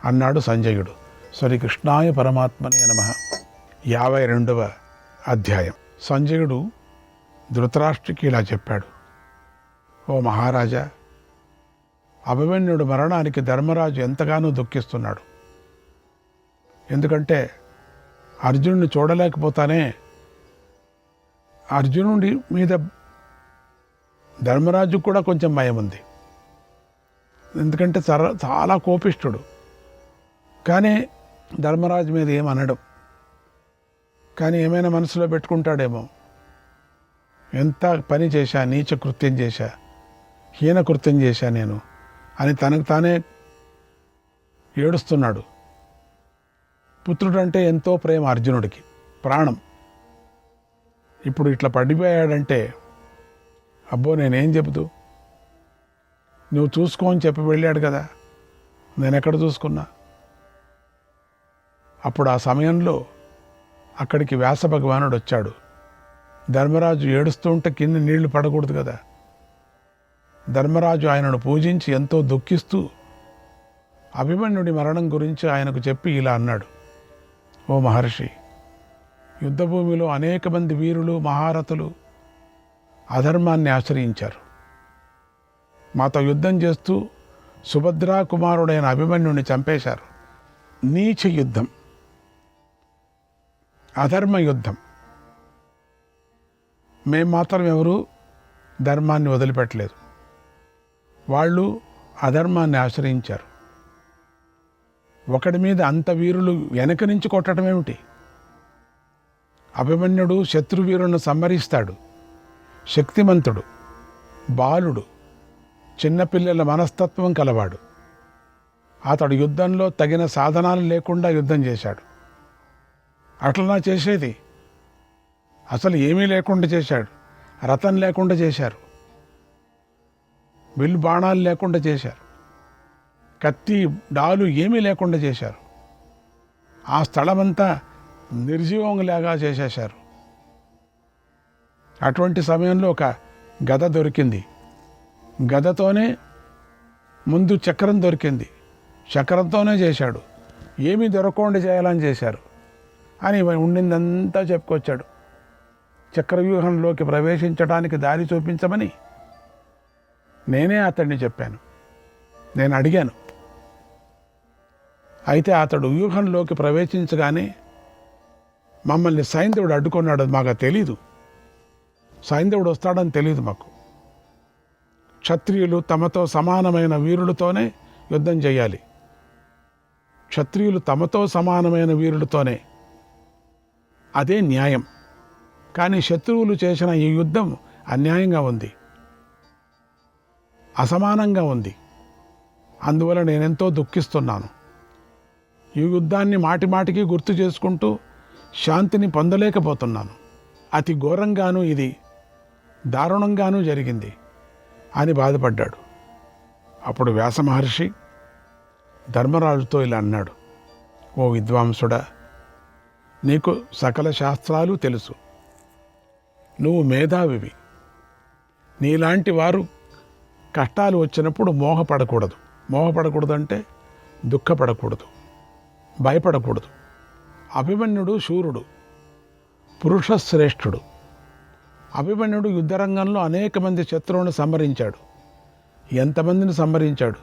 అన్నాడు సంజయుడు. శ్రీకృష్ణాయ పరమాత్మనే నమః. 52వ అధ్యాయం. సంజయుడు ధృతరాష్ట్రుడికి ఇలా చెప్పాడు. ఓ మహారాజా, అభిమన్యుడు మరణానికి ధర్మరాజు ఎంతగానో దుఃఖిస్తున్నాడు. ఎందుకంటే అర్జునుడిని చూడలేకపోతానే. అర్జునుడి మీద ధర్మరాజు కూడా కొంచెం భయం ఉంది. ఎందుకంటే చాలా కోపిష్ఠుడు. కానీ ధర్మరాజు మీద ఏమనడం. కానీ ఏమైనా మనసులో పెట్టుకుంటాడేమో, ఎంత పని చేశా, నీచ కృత్యం చేశా, హీన కృత్యం చేశా నేను అని తనకు తానే ఏడుస్తున్నాడు. పుత్రుడంటే ఎంతో ప్రేమ అర్జునుడికి, ప్రాణం. ఇప్పుడు ఇట్లా పడిపోయాడంటే అబ్బో నేనేం చెబుతూ, నువ్వు చూసుకో అని చెప్పి వెళ్ళాడు కదా, నేను ఎక్కడ చూసుకున్నా. అప్పుడు ఆ సమయంలో అక్కడికి వ్యాస భగవానుడు వచ్చాడు. ధర్మరాజు ఏడుస్తూ ఉంటే కింద నీళ్లు పడకూడదు కదా. ధర్మరాజు ఆయనను పూజించి ఎంతో దుఃఖిస్తూ అభిమన్యుడి మరణం గురించి ఆయనకు చెప్పి ఇలా అన్నాడు. ఓ మహర్షి, యుద్ధభూమిలో అనేక మంది వీరులు, మహారథులు అధర్మాన్ని ఆశ్రయించారు. మాతో యుద్ధం చేస్తూ సుభద్రా కుమారుడైన అభిమన్యుడిని చంపేశారు. నీచ యుద్ధం, అధర్మ యుద్ధం. మేం మాత్రం ఎవరు ధర్మాన్ని వదిలిపెట్టలేదు. వాళ్ళు అధర్మాన్ని ఆశ్రయించారు. ఒకడి మీద అంత వీరులు వెనక నుంచి కొట్టడం ఏమిటి? అభిమన్యుడు శత్రువీరులను సంహరిస్తాడు. శక్తిమంతుడు, బాలుడు, చిన్నపిల్లల మనస్తత్వం కలవాడు. అతడు యుద్ధంలో తగిన సాధనాలు లేకుండా యుద్ధం చేశాడు. అట్లనా చేసేది? అసలు ఏమీ లేకుండా చేశాడు. రథం లేకుండా చేశారు. విల్లు బాణాలు లేకుండా చేశారు. కత్తి, డాలు ఏమీ లేకుండా చేశారు. ఆ స్థలమంతా నిర్జీవంలాగా చేసేశారు. అటువంటి సమయంలో ఒక గద దొరికింది. గదతోనే ముందు చక్రం దొరికింది. చక్రంతోనే చేశాడు. ఏమీ దొరకకుండా చేయాలని చేశారు అని ఉండిందంతా చెప్పుకొచ్చాడు. చక్రవ్యూహంలోకి ప్రవేశించడానికి దారి చూపించమని నేనే అతడిని చెప్పాను. నేను అడిగాను. అయితే అతడు వ్యూహంలోకి ప్రవేశించగానే మమ్మల్ని సైంధవుడు అడ్డుకున్నాడు. మాకు తెలీదు. సైంధవుడు వస్తాడని తెలీదు మాకు. క్షత్రియులు తమతో సమానమైన వీరులతోనే యుద్ధం చేయాలి. క్షత్రియులు తమతో సమానమైన వీరులతోనే. అదే న్యాయం. కానీ శత్రువులు చేసిన ఈ యుద్ధం అన్యాయంగా ఉంది, అసమానంగా ఉంది. అందువల్ల నేనెంతో దుఃఖిస్తున్నాను. ఈ యుద్ధాన్ని మాటిమాటికి గుర్తు చేసుకుంటూ శాంతిని పొందలేకపోతున్నాను. అతి ఘోరంగానూ ఇది దారుణంగానూ జరిగింది అని బాధపడ్డాడు. అప్పుడు వ్యాస మహర్షి ధర్మరాజుతో ఇలా అన్నాడు. ఓ విద్వాంసుడా, నీకు సకల శాస్త్రాలు తెలుసు. నువ్వు మేధావివి. నీలాంటి వారు కష్టాలు వచ్చినప్పుడు మోహపడకూడదు. మోహపడకూడదు అంటే దుఃఖపడకూడదు, భయపడకూడదు. అభిమన్యుడు శూరుడు, పురుషశ్రేష్ఠుడు. అభిమన్యుడు యుద్ధరంగంలో అనేక మంది శత్రువులను సంహరించాడు. ఎంతమందిని సంహరించాడు?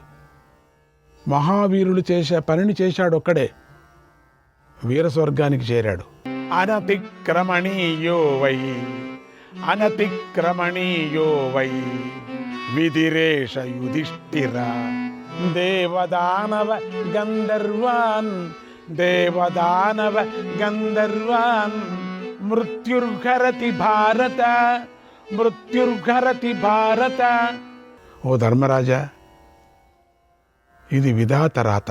మహావీరులు చేసే పనిని చేశాడు ఒక్కడే. వీరస్వర్గానికి చేరాడు. అనతిక్రమణీయో వై అనతిక్రమణీయో వై విధిరేష యుధిష్ఠిర దేవదానవ గంధర్వాన్ దేవదానవ గంధర్వాన్ మృత్యుర్ఘరతి భారత మృత్యుర్ఘరతి భారత. ఓ ధర్మరాజా, ఇది విధాత రాత.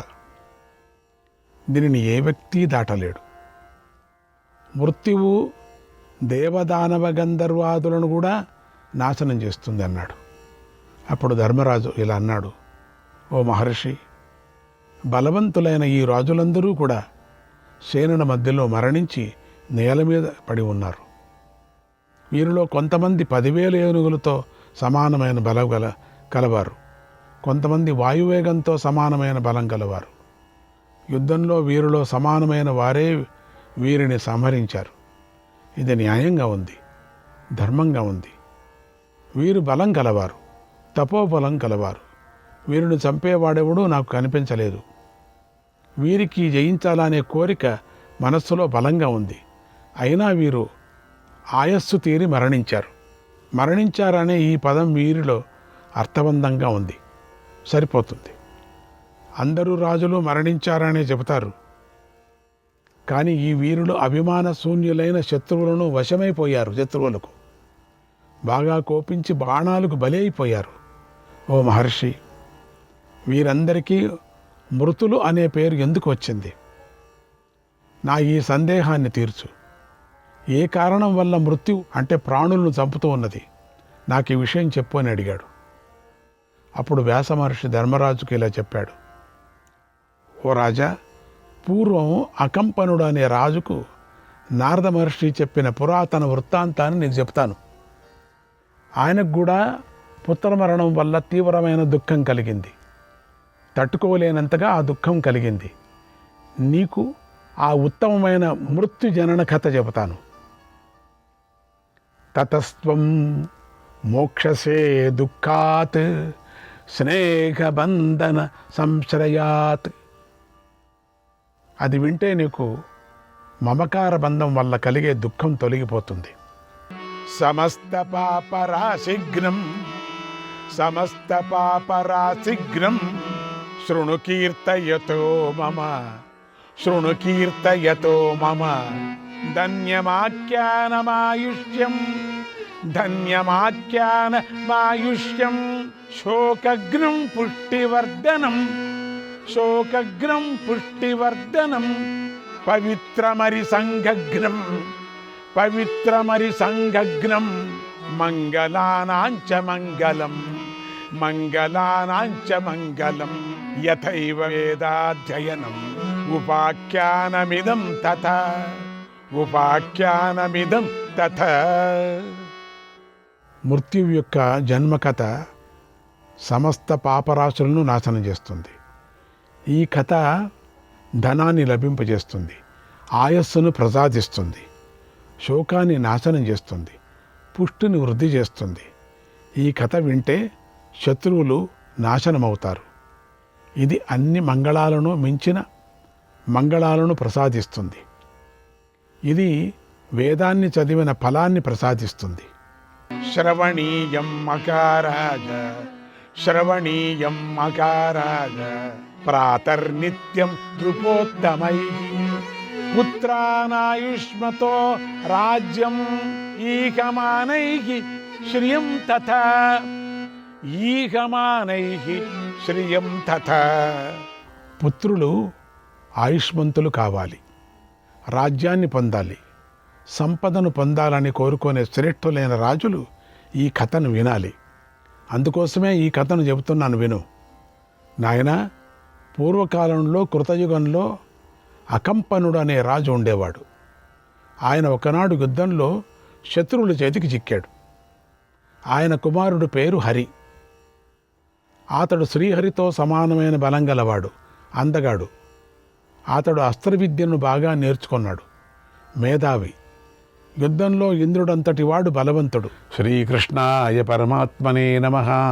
దీనిని ఏ వ్యక్తి దాటలేడు. మృత్యువు దేవదానవ గంధర్వాదులను కూడా నాశనం చేస్తుంది అన్నాడు. అప్పుడు ధర్మరాజు ఇలా అన్నాడు, ఓ మహర్షి, బలవంతులైన ఈ రాజులందరూ కూడా సేనల మధ్యలో మరణించి నేల మీద పడి ఉన్నారు. వీరిలో కొంతమంది 10,000 ఏనుగులతో సమానమైన బలం కలవారు, కొంతమంది వాయువేగంతో సమానమైన బలం కలవారు. యుద్ధంలో వీరిలో సమానమైన వారే వీరిని సంహరించారు. ఇది న్యాయంగా ఉంది, ధర్మంగా ఉంది. వీరు బలం కలవారు, తపోబలం కలవారు. వీరిని చంపేవాడెవడూ నాకు కనిపించలేదు. వీరికి జయించాలనే కోరిక మనస్సులో బలంగా ఉంది. అయినా వీరు ఆయస్సు తీరి మరణించారు. మరణించారనే ఈ పదం వీరిలో అర్థవంతంగా ఉంది, సరిపోతుంది. అందరూ రాజులు మరణించారనే చెబుతారు, కానీ ఈ వీరులు అభిమాన శూన్యులైన శత్రువులను వశమైపోయారు. శత్రువులకు బాగా కోపించి బాణాలకు బలి అయిపోయారు. ఓ మహర్షి, వీరందరికీ మృతులు అనే పేరు ఎందుకు వచ్చింది? నా ఈ సందేహాన్ని తీర్చు. ఏ కారణం వల్ల మృత్యు అంటే ప్రాణులను చంపుతూ ఉన్నది? నాకు ఈ విషయం చెప్పు అని అడిగాడు. అప్పుడు వ్యాస మహర్షి ధర్మరాజుకి ఇలా చెప్పాడు, ఓ రాజా, పూర్వం అకంపనుడు అనే రాజుకు నారద మహర్షి చెప్పిన పురాతన వృత్తాంతాన్ని నేను చెప్తాను. ఆయనకు కూడా పుత్రమరణం వల్ల తీవ్రమైన దుఃఖం కలిగింది. తట్టుకోలేనంతగా ఆ దుఃఖం కలిగింది. నీకు ఆ ఉత్తమమైన మృత్యు జనన కథ చెబుతాను. తతస్త్వం మోక్షసే దుఃఖాత్ స్నేహబంధన సంశ్రయాత్. అది వింటే నీకు మమకార బంధం వల్ల కలిగే దుఃఖం తొలగిపోతుంది. సమస్త పాపరాశిఘ్నం సమస్త పాపరాశిఘ్నం శృణు కీర్తయతో మమ శృణు కీర్తయతో మమ ధన్యమాఖ్యానమాయుష్యం ధన్యమాఖ్యానమాయుష్యం శోకగ్నం పుష్టివర్ధనం శోకగ్నం పుష్టివర్ధనం పవిత్రమరి సంఘగ్నం పవిత్రమరి సంఘగ్నం మంగళానాంచ మంగళం మంగళానాంచ మంగళం యథైవ వేదాధ్యయనం ఉపాఖ్యానమిదం తథా ఉపాఖ్యానమిదం తథా. మృత్యువు యొక్క జన్మకథ సమస్త పాపరాశులను నాశనం చేస్తుంది. ఈ కథ ధనాన్ని లభింపజేస్తుంది, ఆయస్సును ప్రసాదిస్తుంది, శోకాన్ని నాశనం చేస్తుంది, పుష్టిని వృద్ధి చేస్తుంది. ఈ కథ వింటే శత్రువులు నాశనమవుతారు. ఇది అన్ని మంగళాలను మించిన మంగళాలను ప్రసాదిస్తుంది. ఇది వేదాన్ని చదివిన ఫలాన్ని ప్రసాదిస్తుంది. శ్రవణీయం మకారాజ శ్రవణీయం మకారాజ ప్రాతర్నిత్యం నృపోత్తమై పుత్రానాయుష్మతో రాజ్యం ఈహమానైః శ్రియం తథా ఈహమానైః శ్రియం తథా. పుత్రులు ఆయుష్మంతులు కావాలి, రాజ్యాన్ని పొందాలి, సంపదను పొందాలని కోరుకునే శ్రేష్ఠులైన రాజులు ఈ కథను వినాలి. అందుకోసమే ఈ కథను చెబుతున్నాను, విను. నాయనా, పూర్వకాలంలో కృతయుగంలో అకంపనుడు అనే రాజు ఉండేవాడు. ఆయన ఒకనాడు యుద్ధంలో శత్రువుల చేతికి చిక్కాడు. ఆయన కుమారుడు పేరు హరి. అతడు శ్రీహరితో సమానమైన బలం గలవాడు, అందగాడు. అతడు అస్త్రవిద్యను బాగా నేర్చుకున్నాడు, మేధావి. యుద్ధంలో ఇంద్రుడంతటి వాడు బలవంతుడు. శ్రీకృష్ణాయ పరమాత్మనే నమః.